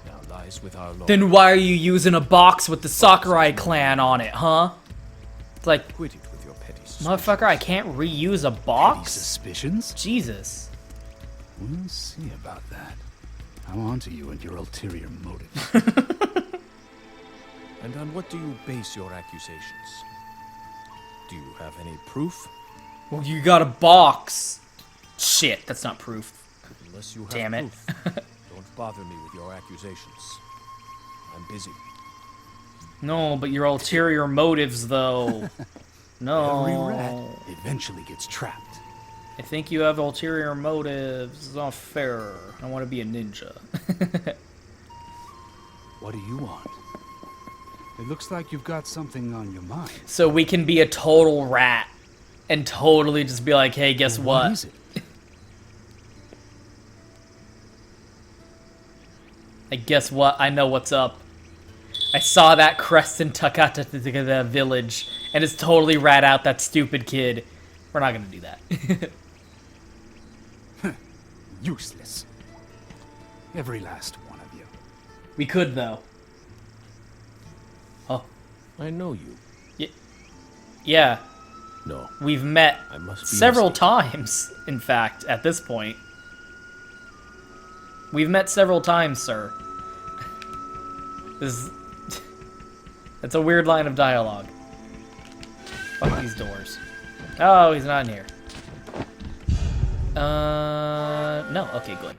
now lies with our Lord. Then why are you using a box with the Sakurai clan on it, huh? It's like, Quit it with your petty suspicions. motherfucker, I can't reuse a Petty box? suspicions? Jesus. We'll see about that. I'm on to you and your ulterior motives. And on what do you base your accusations? Do you have any proof? Well, you got a box. Shit, that's not proof. Unless you have Damn it. proof, don't bother me with your accusations. I'm busy. No, but your ulterior motives, though. No. Every rat eventually gets trapped. I think you have ulterior motives. It's not fair. I want to be a ninja. What do you want? It looks like you've got something on your mind. So we can be a total rat and totally just be like, hey, guess what? What is it? I guess what? I know what's up. I saw that crest in Takata the village, and it's totally rat out that stupid kid. We're not gonna do that. Useless. Every last one of you. We could, though. Oh. I know you. Yeah. No. We've met I must be several mistaken. times, in fact, at this point. We've met several times, sir. This is... That's a weird line of dialogue. Fuck these doors. Oh, he's not in here. No. Okay, good.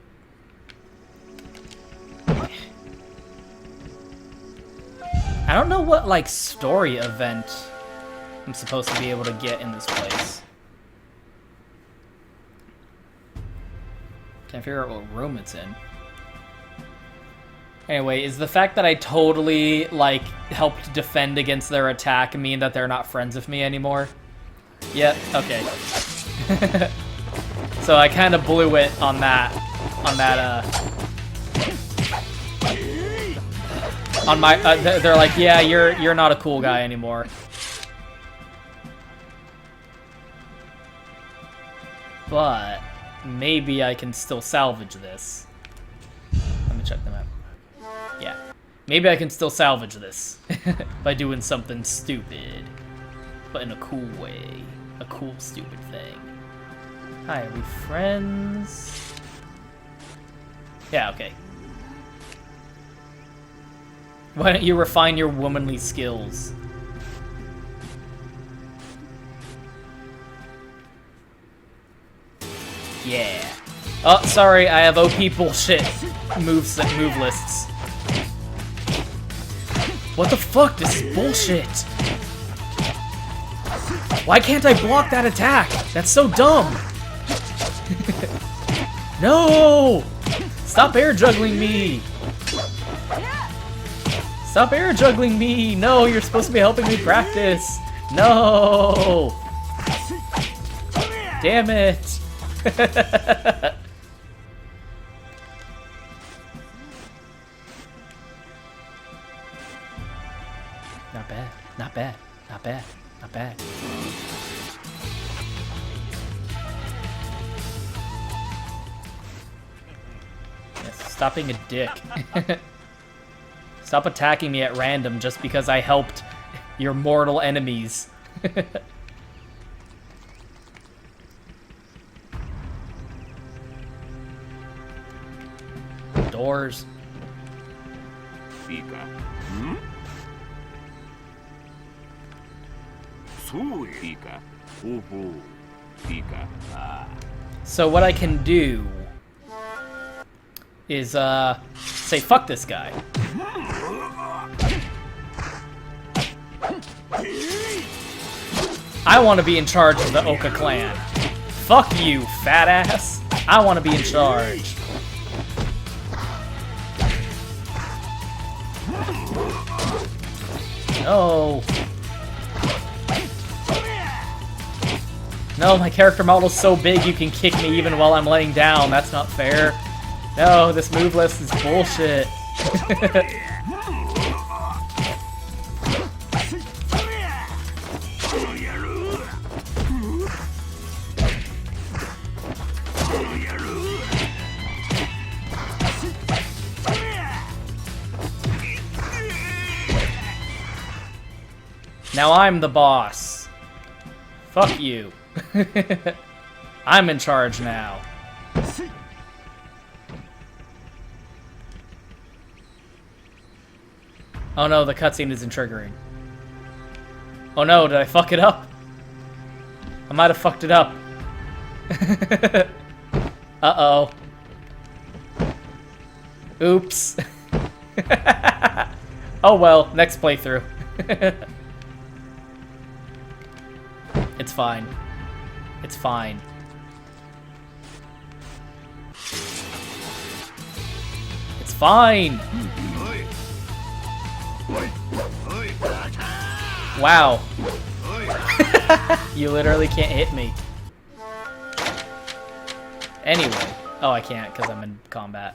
I don't know what, like, story event I'm supposed to be able to get in this place. Can't figure out what room it's in. Anyway, is the fact that I totally, like, helped defend against their attack mean that they're not friends with me anymore? Yeah, okay. So I kind of blew it on that, on my, they're like, yeah, you're not a cool guy anymore. But maybe I can still salvage this. Let me check them out. Yeah. Maybe I can still salvage this by doing something stupid, but in a cool way. A cool, stupid thing. Hi, are we friends? Yeah, okay. Why don't you refine your womanly skills? Yeah. Oh, sorry, I have OP bullshit move lists. What the fuck? This is bullshit. Why can't I block that attack? That's so dumb. No! Stop air juggling me. Stop air juggling me. No, you're supposed to be helping me practice. No. Damn it. Not bad, not bad, not bad, not bad. Yes, stop being a dick. Stop attacking me at random just because I helped your mortal enemies. Doors. So what I can do is say fuck this guy. I want to be in charge of the Oka clan. Fuck you, fat ass. I want to be in charge. No. No, my character model's so big you can kick me even while I'm laying down. That's not fair. No, this move list is bullshit. Now I'm the boss. Fuck you. I'm in charge now. Oh no, the cutscene isn't triggering. Oh no, did I fuck it up? I might have fucked it up. Uh-oh. Oops. Oh well, next playthrough. It's fine. It's fine. It's fine! Wow. You literally can't hit me. Anyway. Oh, I can't because I'm in combat.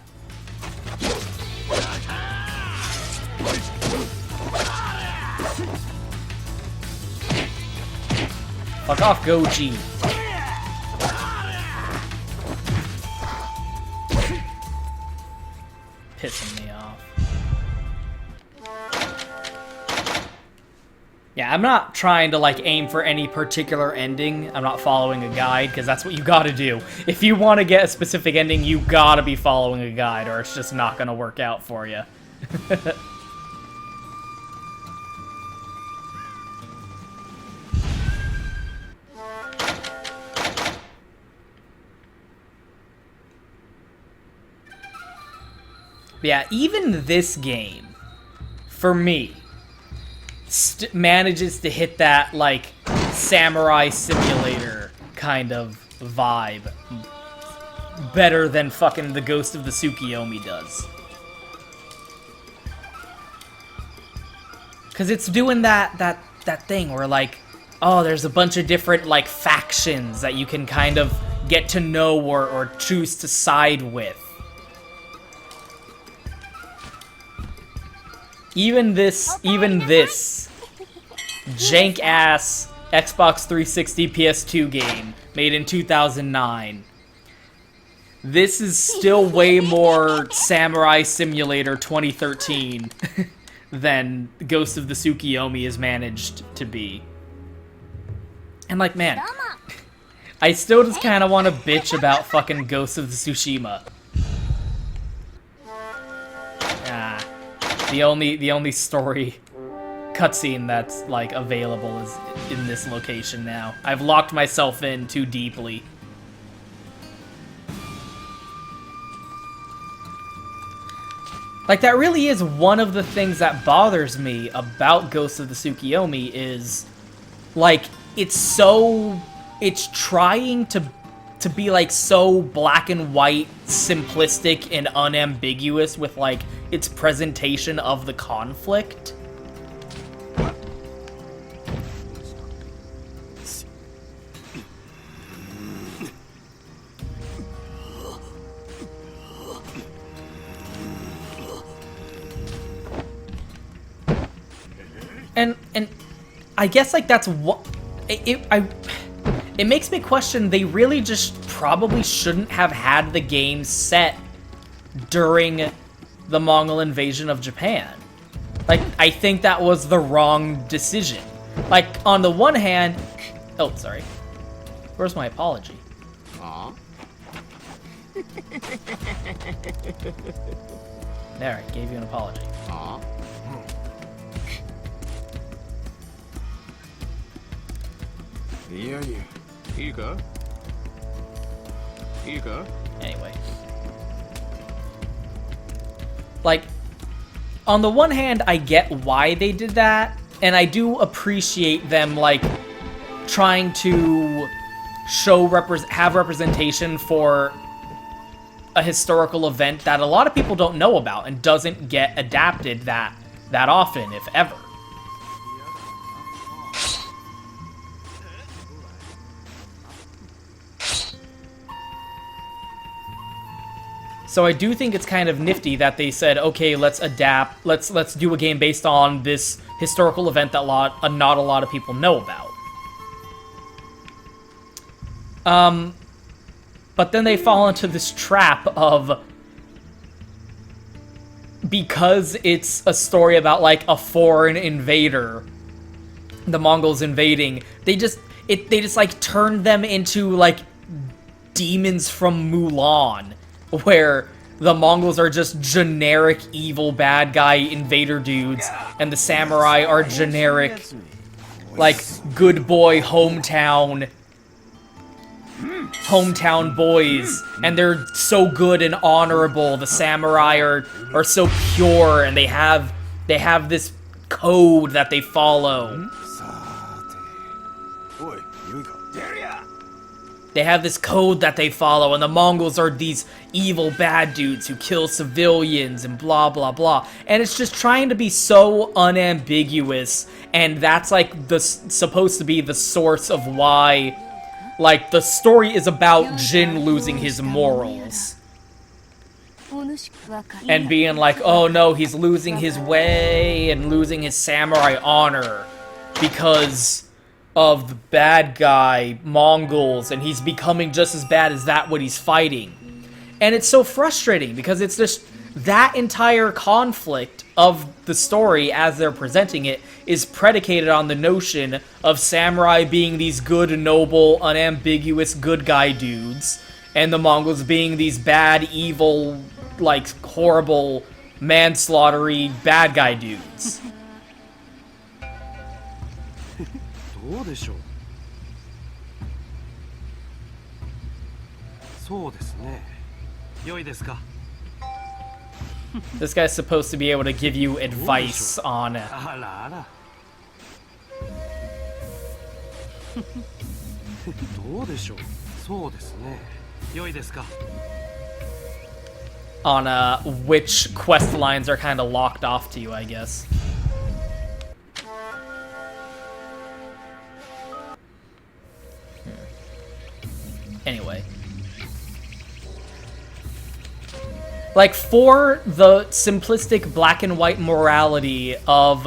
Fuck off, Goji. Pissing me off. Yeah, I'm not trying to like aim for any particular ending. I'm not following a guide because that's what you gotta do. If you want to get a specific ending, you gotta be following a guide or it's just not gonna work out for you. Yeah, even this game, for me, manages to hit that, like, samurai simulator kind of vibe better than fucking the Ghost of the Tsukiyomi does. Because it's doing that thing where, like, oh, there's a bunch of different, like, factions that you can kind of get to know or choose to side with. Even this jank-ass Xbox 360 PS2 game made in 2009. This is still way more Samurai Simulator 2013 than Ghost of the Tsukiyomi has managed to be. And like, man, I still just kind of want to bitch about fucking Ghost of the Tsushima. Ah. The only story cutscene that's like available is in this location now. I've locked myself in too deeply. Like that really is one of the things that bothers me about Ghost of the Tsukiyomi is like it's trying to be like so black and white, simplistic and unambiguous with like its presentation of the conflict. And I guess like that's what it makes me question, they really just probably shouldn't have had the game set during the Mongol invasion of Japan. Like, I think that was the wrong decision. Like, on the one hand... Oh, sorry. Where's my apology? Aww. There, I gave you an apology. Aww. Here you go. Here you go. Anyway. Like, on the one hand, I get why they did that, And I do appreciate them, like, trying to show have representation for a historical event that a lot of people don't know about and doesn't get adapted that often, if ever. So I do think it's kind of nifty that they said, okay, let's adapt, let's do a game based on this historical event that not a lot of people know about. But then they fall into this trap of, because it's a story about, like, a foreign invader, the Mongols invading, they just like turned them into, like, demons from Mulan, where the Mongols are just generic evil bad guy invader dudes, and the samurai are generic, like, good boy hometown boys, and they're so good and honorable. The samurai are so pure, and they have this code that they follow. They have this code that they follow, and the Mongols are these evil bad dudes who kill civilians and blah blah blah. And it's just trying to be so unambiguous, and that's like supposed to be the source of why, like, the story is about Jin losing his morals. And being like, oh no, he's losing his way and losing his samurai honor because of the bad guy, Mongols, and he's becoming just as bad as what he's fighting. And it's so frustrating because it's just that entire conflict of the story as they're presenting it is predicated on the notion of samurai being these good, noble, unambiguous good guy dudes, and the Mongols being these bad, evil, like, horrible, manslaughtery bad guy dudes. どうでしょう。そうですね。良いですか。This guy's supposed to be able to give you advice on あらあら。どうでしょう。そうですね。良いですか。on which quest lines are kind of locked off to you, I guess. Anyway. Like, for the simplistic black and white morality of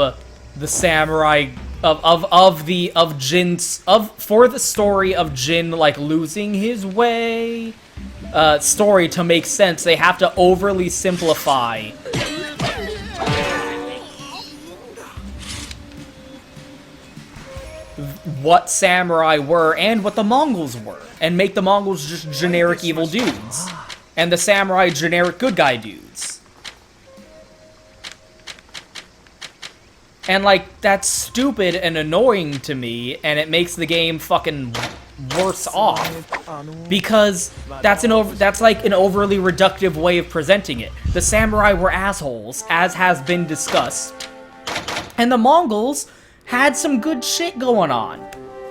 the samurai, of Jin's, for the story of Jin, like, losing his way, story to make sense, they have to overly simplify what samurai were and what the Mongols were, and make the Mongols just generic evil dudes, and the samurai generic good guy dudes. And, like, that's stupid and annoying to me, and it makes the game fucking worse off, because that's like an overly reductive way of presenting it. The samurai were assholes, as has been discussed, and the Mongols had some good shit going on.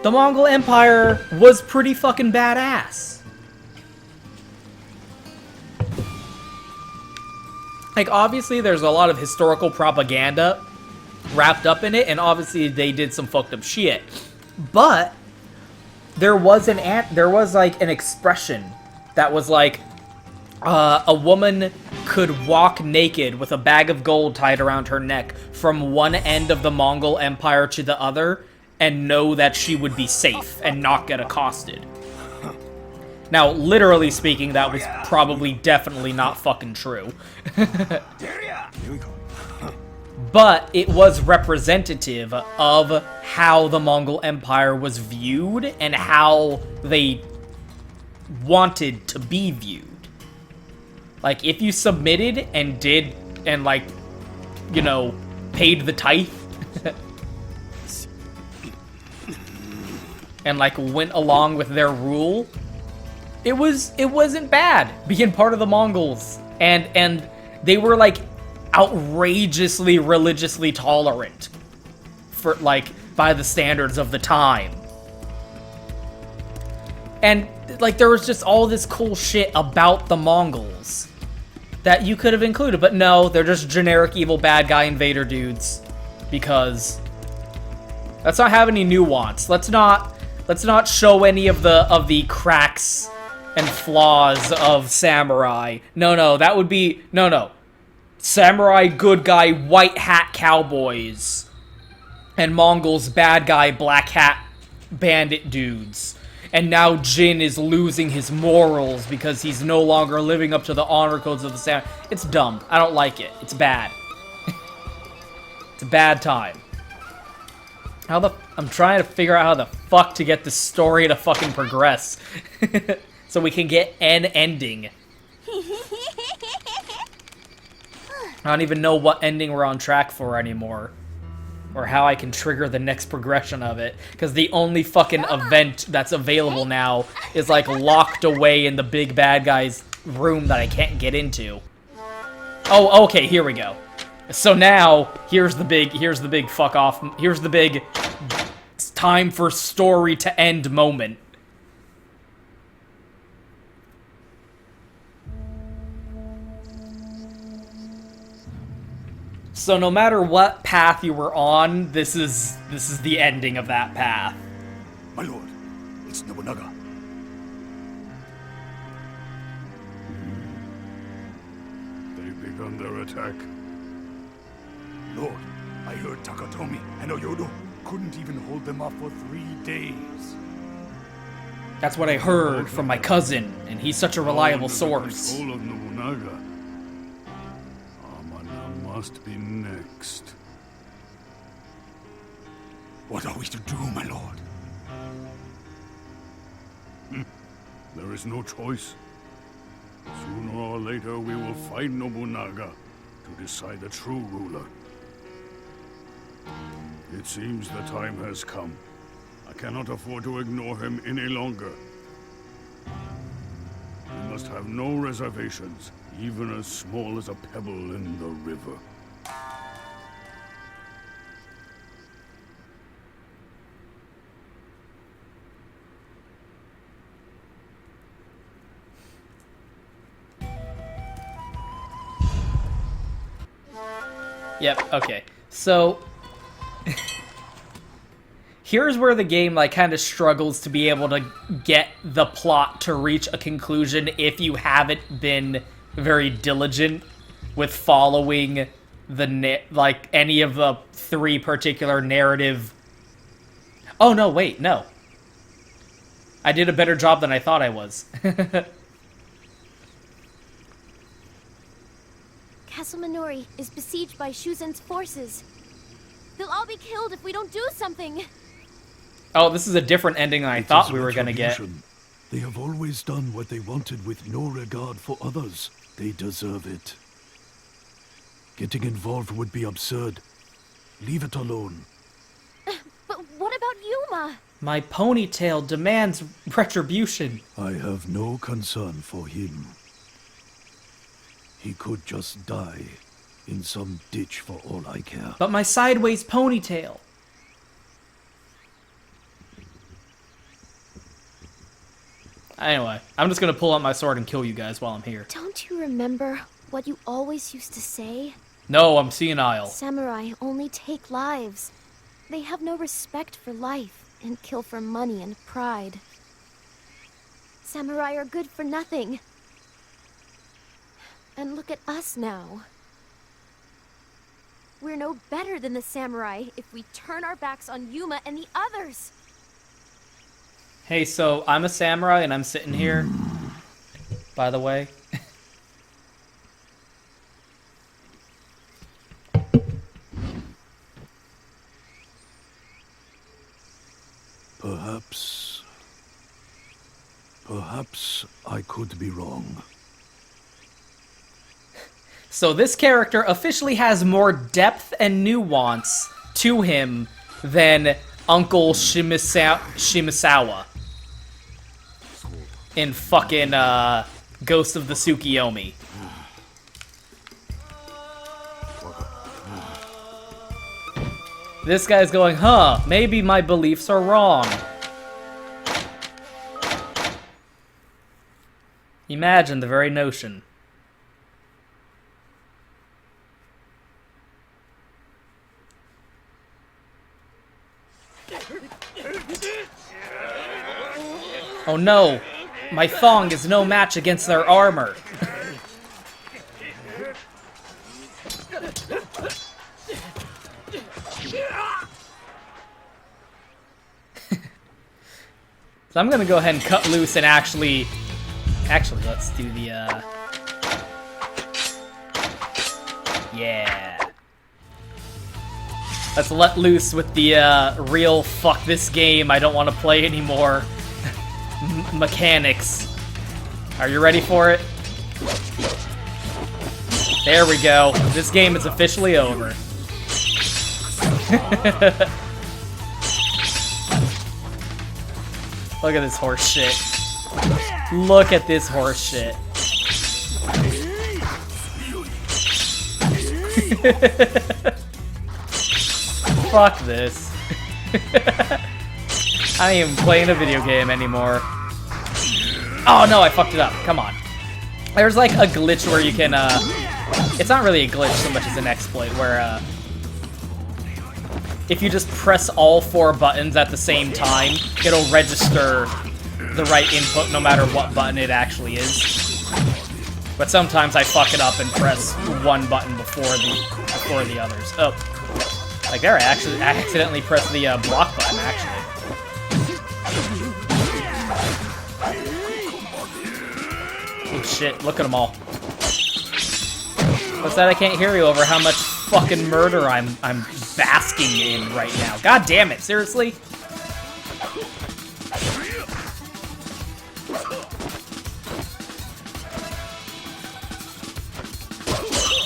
The Mongol Empire was pretty fucking badass. Like, obviously there's a lot of historical propaganda wrapped up in it, and obviously they did some fucked up shit, but there was like an expression that was like, a woman could walk naked with a bag of gold tied around her neck from one end of the Mongol Empire to the other and know that she would be safe and not get accosted. Now, literally speaking, that was probably definitely not fucking true. But it was representative of how the Mongol Empire was viewed and how they wanted to be viewed. Like, if you submitted and did, and, like, you know, paid the tithe, and, like, went along with their rule, it wasn't bad being part of the Mongols. And they were, like, outrageously religiously tolerant for, like, by the standards of the time. And, like, there was just all this cool shit about the Mongols that you could have included, but no, they're just generic evil bad guy invader dudes. Because let's not have any nuance. Let's not show any of the cracks and flaws of samurai. No, that would be no. Samurai good guy white hat cowboys and Mongols bad guy black hat bandit dudes. And now Jin is losing his morals because he's no longer living up to the honor codes of the samurai. It's dumb. I don't like it. It's bad. It's a bad time. I'm trying to figure out how the fuck to get this story to fucking progress. So we can get an ending. I don't even know what ending we're on track for anymore. Or how I can trigger the next progression of it. Because the only fucking event that's available now is like locked away in the big bad guy's room that I can't get into. Oh, okay, here we go. So now, here's the big fuck off, here's the big time for story to end moment. So no matter what path you were on, this is the ending of that path. My lord, it's Nobunaga. They've begun their attack. Lord, I heard Takatomi and Oyodo couldn't even hold them off for 3 days. That's what I heard from my cousin, and he's such a reliable source. Control of Nobunaga. Amana must be next. What are we to do, my lord? There is no choice. Sooner or later, we will fight Nobunaga to decide the true ruler. It seems the time has come. I cannot afford to ignore him any longer. We must have no reservations, even as small as a pebble in the river. Yep, okay. So here's where the game like kind of struggles to be able to get the plot to reach a conclusion if you haven't been very diligent with following the like any of the 3 particular narrative. Oh no, wait, no. I did a better job than I thought I was. Castle Minori is besieged by Shuzen's forces. They'll all be killed if we don't do something. Oh, this is a different ending than I thought we were gonna get. They have always done what they wanted with no regard for others. They deserve it. Getting involved would be absurd. Leave it alone. But what about Yuma? My ponytail demands retribution. I have no concern for him. He could just die in some ditch for all I care. But my sideways ponytail. Anyway, I'm just gonna pull out my sword and kill you guys while I'm here. Don't you remember what you always used to say? No, I'm senile. Samurai only take lives. They have no respect for life and kill for money and pride. Samurai are good for nothing. And look at us now. We're no better than the samurai if we turn our backs on Yuma and the others. Hey, so I'm a samurai and I'm sitting here, by the way. Perhaps I could be wrong. So this character officially has more depth and nuance to him than Uncle Shimisawa in fucking Ghost of the Tsukiyomi. This guy's going, huh, maybe my beliefs are wrong. Imagine the very notion. Oh no! My thong is no match against their armor. So I'm gonna go ahead and cut loose and actually, let's do the, yeah. Let's let loose with the, real fuck this game, I don't want to play anymore mechanics. Are you ready for it? There we go. This game is officially over. Look at this horse shit. Look at this horse shit. Fuck this. I ain't even playing a video game anymore. Oh no, I fucked it up. Come on. There's like a glitch where you can, it's not really a glitch so much as an exploit, where, if you just press all 4 buttons at the same time, it'll register the right input no matter what button it actually is. But sometimes I fuck it up and press one button before the others. Oh. Like there, I accidentally pressed the block button, actually. Oh shit, look at them all. What's that? I can't hear you over how much fucking murder I'm basking in right now. God damn it, seriously?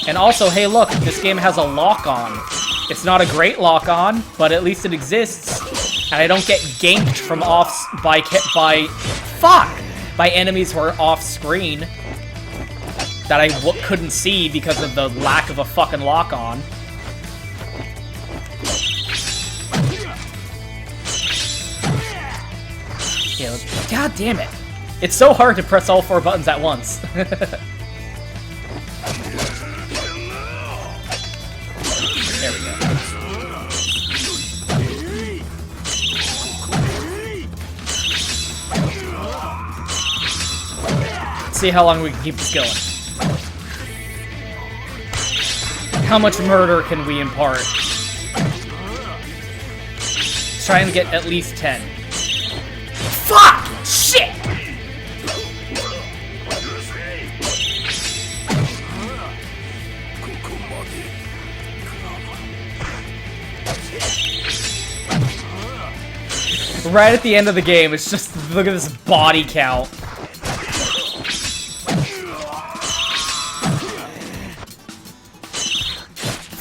And also, hey look, this game has a lock-on. It's not a great lock-on, but at least it exists. And I don't get ganked from by enemies who are off-screen that I couldn't see because of the lack of a fucking lock-on. Yeah, God damn it. It's so hard to press all 4 buttons at once. There we go. Let's see how long we can keep this going. How much murder can we impart? Let's try and get at least 10. Fuck! Shit! Right at the end of the game, it's just, look at this body count.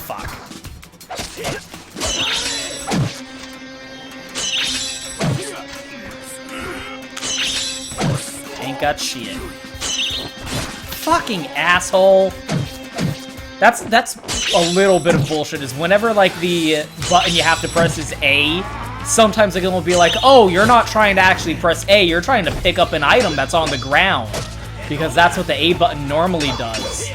Fuck. Ain't got shit. Fucking asshole. That's a little bit of bullshit, is whenever, like, the button you have to press is A, sometimes the game will be like, oh, you're not trying to actually press A, you're trying to pick up an item that's on the ground. Because that's what the A button normally does.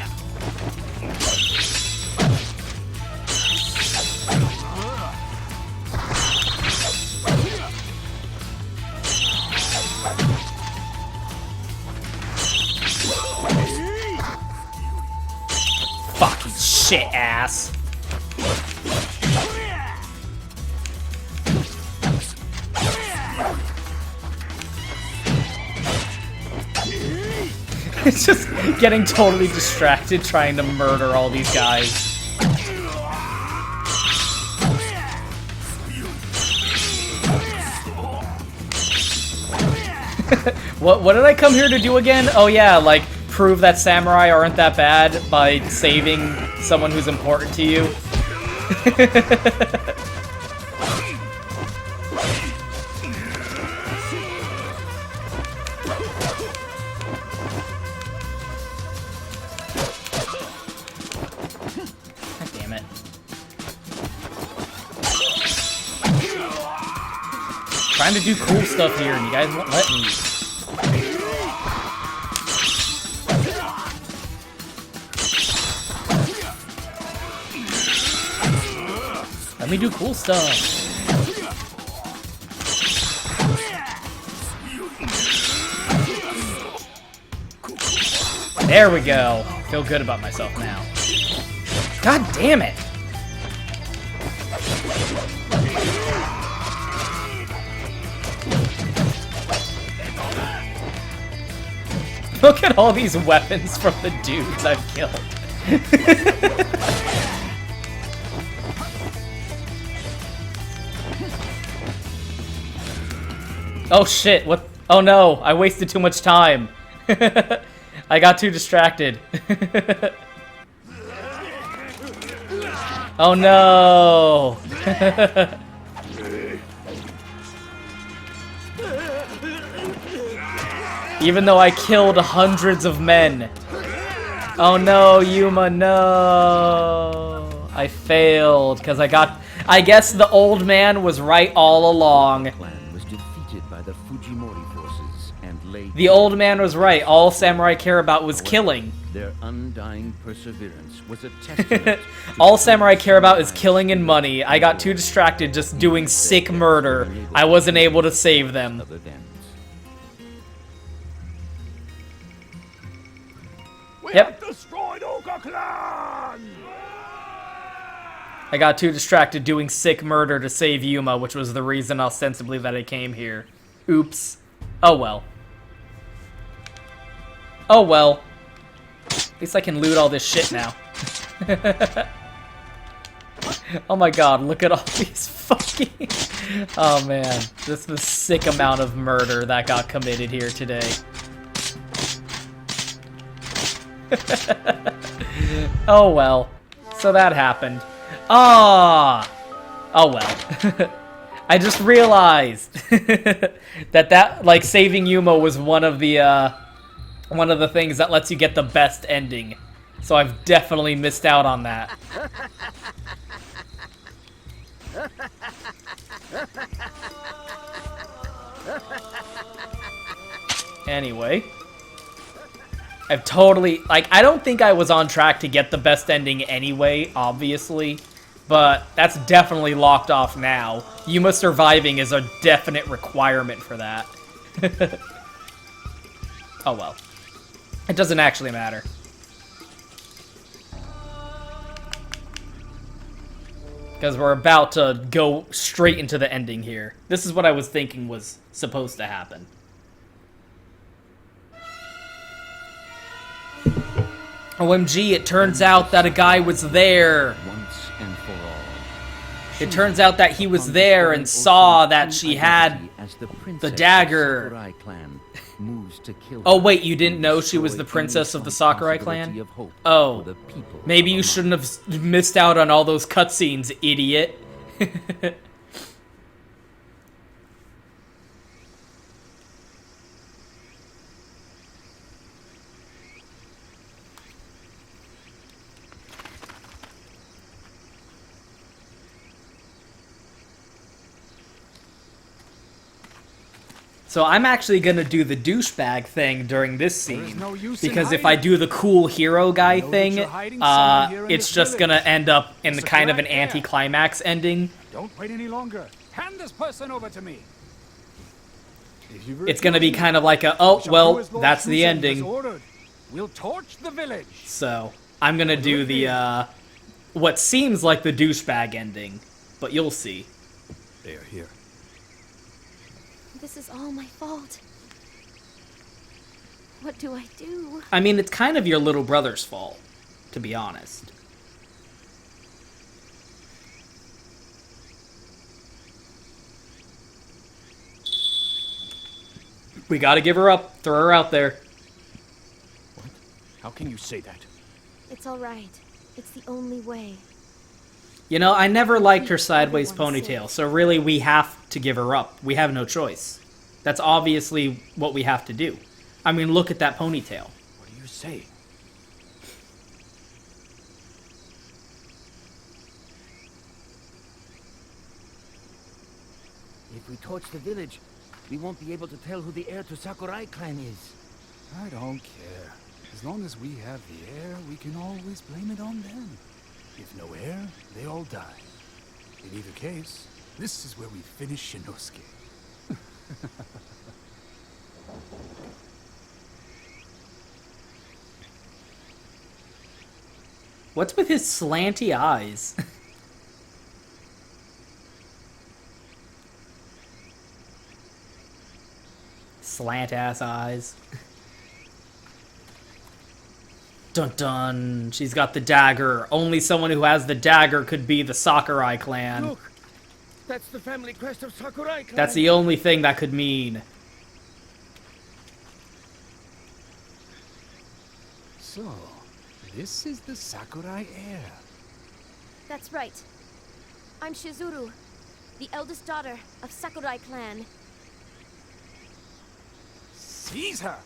Fucking shit ass. It's just getting totally distracted trying to murder all these guys. What did I come here to do again? Oh yeah, like, prove that samurai aren't that bad by saving someone who's important to you. trying to do cool stuff here, and you guys won't let me. Let me do cool stuff. There we go. Feel good about myself now. God damn it! Look at all these weapons from the dudes I've killed. Oh shit, what? Oh no, I wasted too much time. I got too distracted. Oh no! Even though I killed hundreds of men. Oh no, Yuma, no! I failed, because I guess the old man was right all along. Was defeated by the Fujimori forces and laid. The old man was right. All Samurai care about was killing. Their undying perseverance was a testament. All Samurai care about is killing and money. I got too distracted just doing sick murder. I wasn't able to save them. Yep. Destroyed Oka Clan! I got too distracted doing sick murder to save Yuma, which was the reason ostensibly that I came here. Oops. Oh well. Oh well. At least I can loot all this shit now. Oh my god, look at all these fucking... Oh man, this is the sick amount of murder that got committed here today. Oh well. So that happened. Ah! Oh well. I just realized that like saving Yuma was one of the things that lets you get the best ending. So I've definitely missed out on that. Anyway. I've totally, like, I don't think I was on track to get the best ending anyway, obviously. But that's definitely locked off now. Yuma surviving is a definite requirement for that. Oh well. It doesn't actually matter. Because we're about to go straight into the ending here. This is what I was thinking was supposed to happen. OMG, it turns out that a guy was there. Once and for all. It turns out that he was there and saw that she had the dagger. Oh wait, you didn't know she was the princess of the Sakurai clan? Oh, maybe you shouldn't have missed out on all those cutscenes, idiot. So I'm actually gonna do the douchebag thing during this scene, because if I do the cool hero guy thing, it's just gonna end up in the kind of an anti-climax ending. Don't wait any longer. Hand this person over to me. It's gonna be kind of like a, oh, well, that's the ending. We'll torch the village. So I'm gonna do the, what seems like the douchebag ending, but you'll see. They are here. This is all my fault. What do I do? I mean, it's kind of your little brother's fault, to be honest. We gotta give her up. Throw her out there. What? How can you say that? It's all right. It's the only way. You know, I never liked her sideways ponytail, so really we have to give her up. We have no choice. That's obviously what we have to do. I mean, look at that ponytail. What are you saying? If we torch the village, we won't be able to tell who the heir to Sakurai clan is. I don't care. As long as we have the heir, we can always blame it on them. If no heir, they all die. In either case, this is where we finish Shinosuke. What's with his slanty eyes? Slant-ass eyes. Dun dun. She's got the dagger. Only someone who has the dagger could be the Sakurai clan. Look! That's the family crest of Sakurai clan! That's the only thing that could mean. So, this is the Sakurai heir. That's right. I'm Shizuru, the eldest daughter of Sakurai clan. Seize her!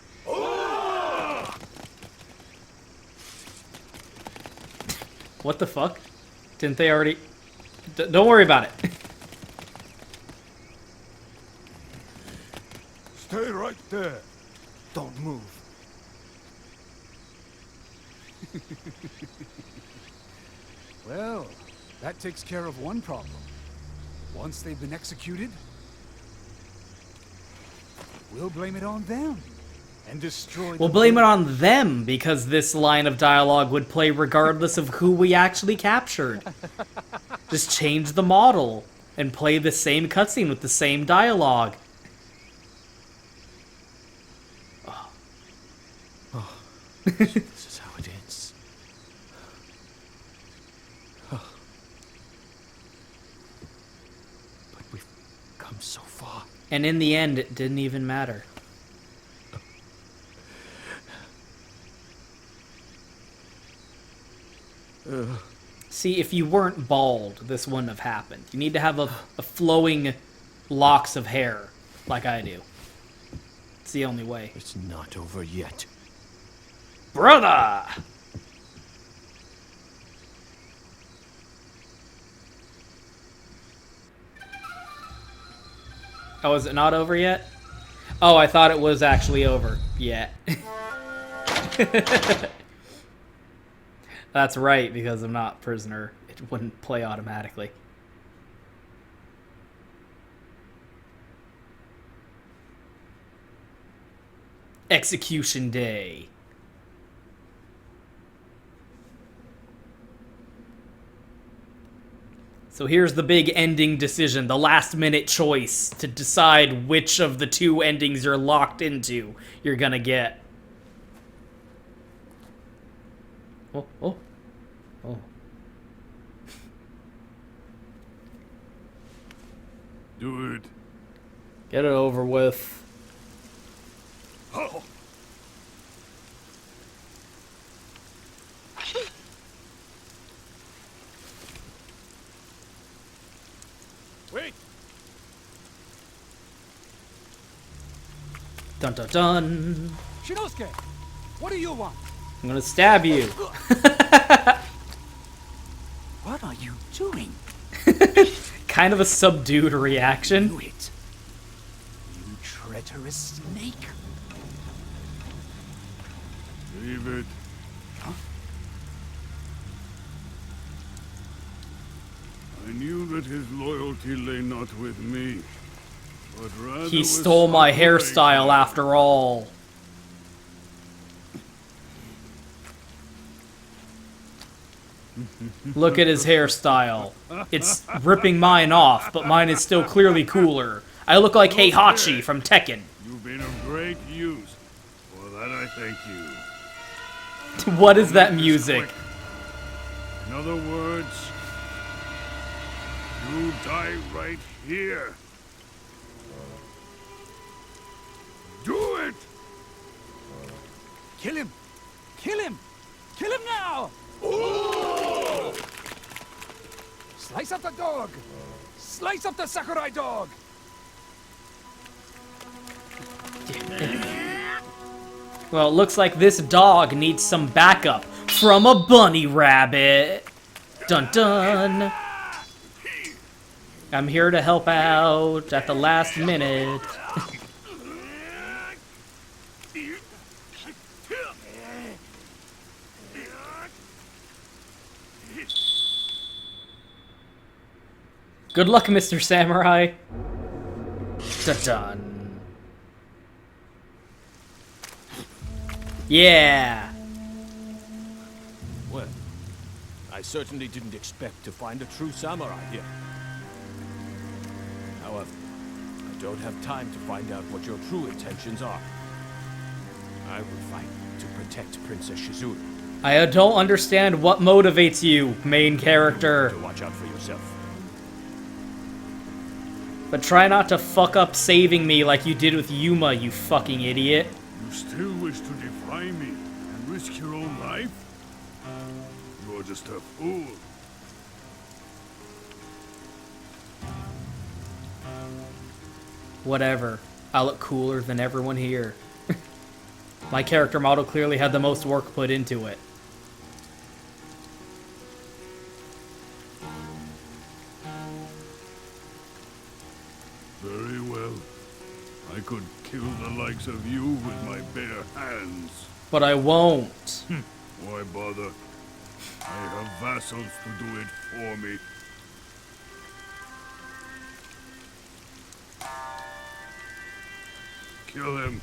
What the fuck? Didn't they already... don't worry about it. Stay right there. Don't move. Well, that takes care of one problem. Once they've been executed, we'll blame it on them and destroy. We'll blame it on them because this line of dialogue would play regardless of who we actually captured. Just change the model and play the same cutscene with the same dialogue. This is how it ends. But we've come so far. And in the end, it didn't even matter. See, if you weren't bald, this wouldn't have happened. You need to have a flowing locks of hair, like I do. It's the only way. It's not over yet. Brother! Oh, is it not over yet? Oh, I thought it was actually over. Yeah. That's right, because I'm not prisoner. It wouldn't play automatically. Execution day. So here's the big ending decision, the last minute choice to decide which of the two endings you're locked into you're gonna get. Oh. Do it. Get it over with. Oh. Wait. Dun dun dun. Shinosuke, what do you want? I'm gonna stab you. What are you doing? Kind of a subdued reaction. Do it. You treacherous snake. Leave it. Huh? I knew that his loyalty lay not with me, but rather He with stole my Sakurai hairstyle clan. after all. Look at his hairstyle. It's ripping mine off, but mine is still clearly cooler. I look like Heihachi from Tekken. You've been of great use. For that I thank you. What is that Make this music? quick. In other words, you die right here. Do it! Kill him! Kill him! Kill him now! Slice up the dog! Slice up the Sakurai dog! Well, it looks like this dog needs some backup from a bunny rabbit. Dun dun. I'm here to help out at the last minute. Good luck, Mr. Samurai. Dun-dun. Yeah. Well, I certainly didn't expect to find a true samurai here. However, I don't have time to find out what your true intentions are. I will fight to protect Princess Shizuru. I don't understand what motivates you, main character. To watch out for yourself. But try not to fuck up saving me like you did with Yuma, you fucking idiot. You still wish to defy me and risk your own life? You're just a fool. Whatever. I look cooler than everyone here. My character model clearly had the most work put into it. Very well. I could kill the likes of you with my bare hands. But I won't. Why bother? I have vassals to do it for me. Kill him.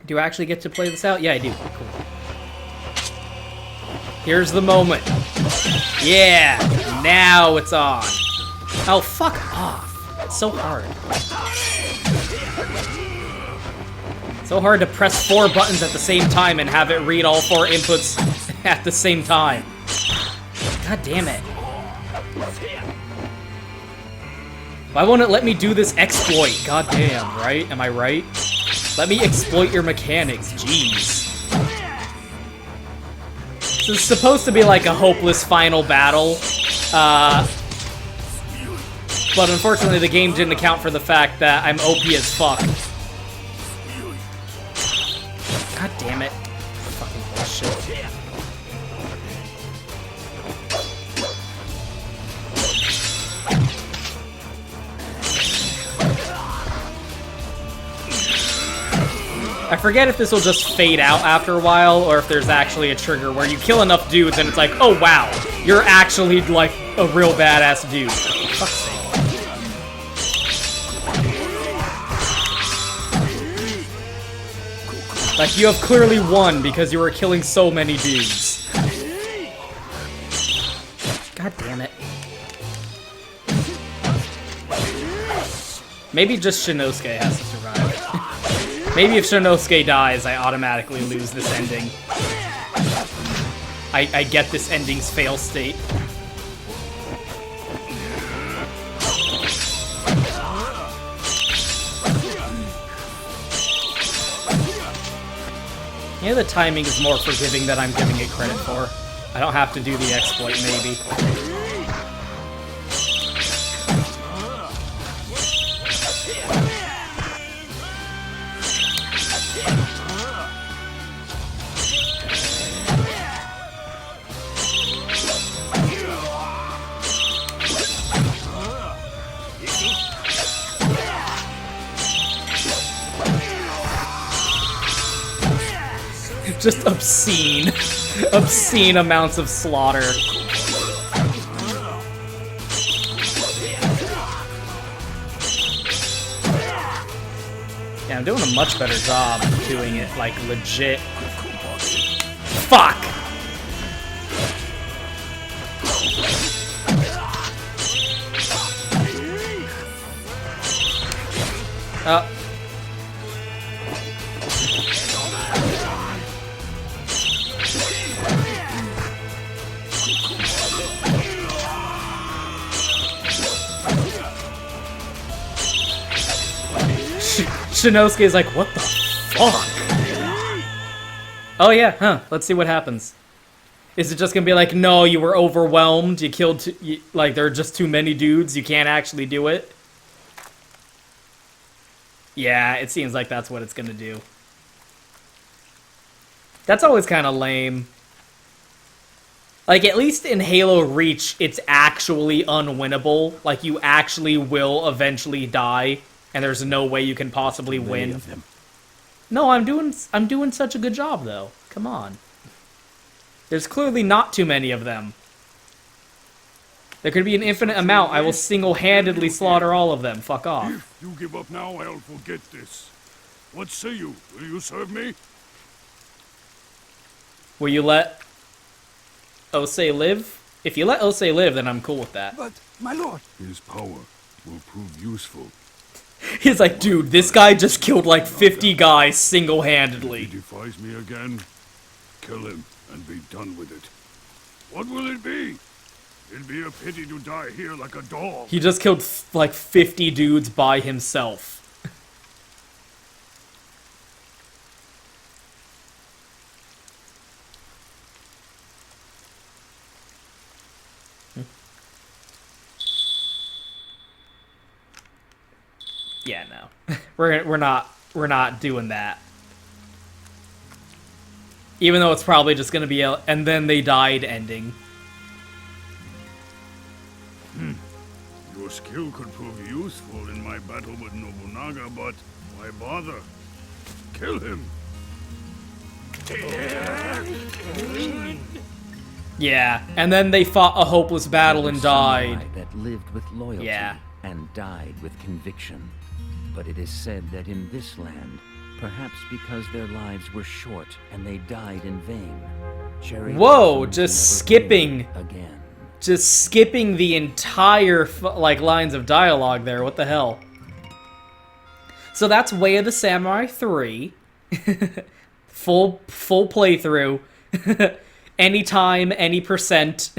Do I actually get to play this out? Yeah, I do. Cool. Here's the moment. Yeah! Now it's on. Oh, fuck off. It's so hard. So hard to press 4 buttons at the same time and have it read all 4 inputs at the same time. God damn it. Why won't it let me do this exploit? God damn, right? Am I right? Let me exploit your mechanics, jeez. This is supposed to be like a hopeless final battle, but unfortunately the game didn't account for the fact that I'm OP as fuck. God damn it. Fucking bullshit. I forget if this will just fade out after a while, or if there's actually a trigger where you kill enough dudes and it's like, oh wow, you're actually like a real badass dude. For fuck's sake. Like, you have clearly won because you were killing so many dudes. God damn it. Maybe just Shinosuke has to survive. Maybe if Shinosuke dies, I automatically lose this ending. I get this ending's fail state. Yeah, the timing is more forgiving than I'm giving it credit for. I don't have to do the exploit, maybe. Just obscene. Obscene amounts of slaughter. Yeah, I'm doing a much better job of doing it, like, legit. Fuck! Shinosuke is like, what the fuck? Oh yeah, huh, let's see what happens. Is it just gonna be like, no, you were overwhelmed, you killed, like, there are just too many dudes, you can't actually do it? Yeah, it seems like that's what it's gonna do. That's always kind of lame. Like, at least in Halo Reach, it's actually unwinnable. Like, you actually will eventually die, and there's no way you can possibly win. No, I'm doing such a good job, though. Come on. There's clearly not too many of them. There could be an infinite amount. I will single-handedly slaughter all of them. Fuck off. If you give up now, I'll forget this. What say you? Will you serve me? Will you let Osei live? If you let Osei live, then I'm cool with that. But, my lord... His power will prove useful. He's like, dude, this guy just killed like 50 guys single-handedly. If he defies me again, kill him and be done with it. What will it be? It'd be a pity to die here like a dog. He just killed like 50 dudes by himself. Yeah, no. We're not doing that. Even though it's probably just gonna be a and then they died ending. Your skill could prove useful in my battle with Nobunaga, but why bother? Kill him. Yeah, and then they fought a hopeless battle and died. That lived with loyalty and died with conviction. But it is said that in this land, perhaps because their lives were short and they died in vain, whoa, just skipping again. Just skipping the entire like lines of dialogue there. What the hell? So that's Way of the Samurai 3. full playthrough. Anytime, any percent.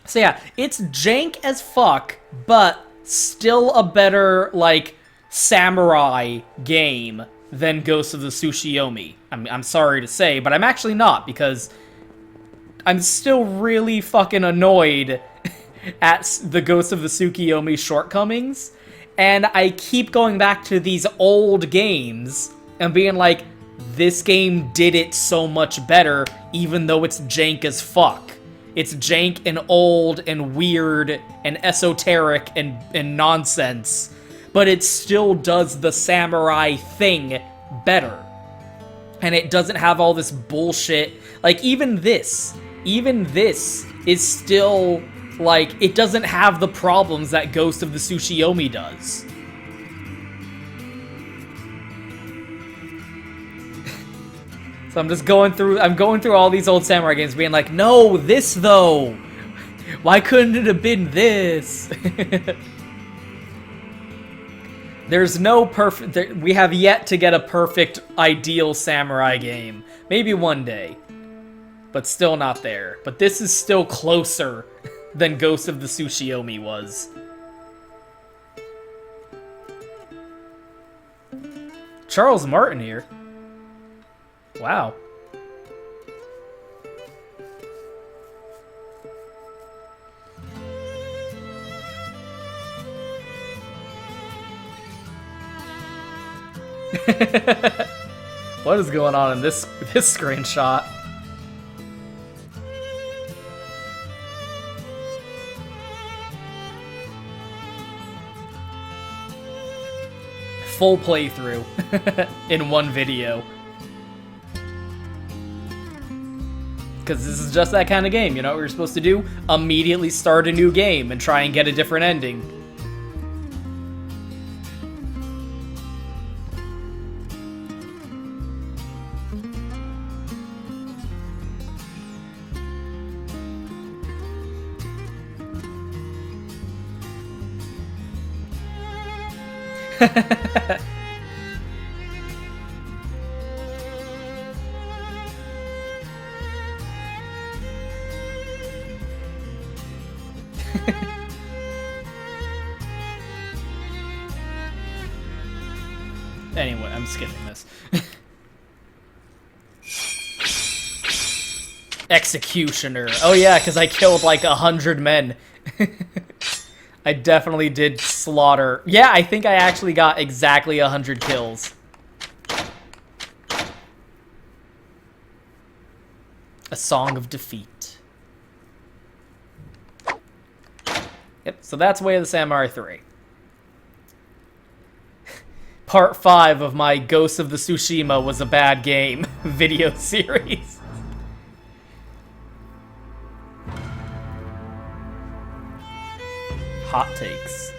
So yeah, it's jank as fuck, but still a better, like, samurai game than Ghost of the Tsushima. I'm sorry to say, but I'm actually not, because I'm still really fucking annoyed at the Ghost of the Tsukiyomi shortcomings, and I keep going back to these old games and being like, this game did it so much better, even though it's jank as fuck. It's jank and old and weird and esoteric and nonsense, but it still does the samurai thing better. And it doesn't have all this bullshit. Like, even this is still, like, it doesn't have the problems that Ghost of the Tsushima does. So I'm going through all these old samurai games being like, no, this though! Why couldn't it have been this? There's no perfect, we have yet to get a perfect, ideal samurai game. Maybe one day. But still not there. But this is still closer than Ghost of the Tsushima was. Charles Martin here. Wow. What is going on in this screenshot? Full playthrough in one video. Because this is just that kind of game, you know what we're supposed to do? Immediately start a new game and try and get a different ending. Anyway, I'm skipping this. Executioner. Oh yeah, because I killed like 100 men. I definitely did slaughter. Yeah, I think I actually got exactly 100 kills. A Song of Defeat. Yep, so that's Way of the Samurai 3. Part 5 of my Ghost of the Tsushima was a bad game video series. Hot takes.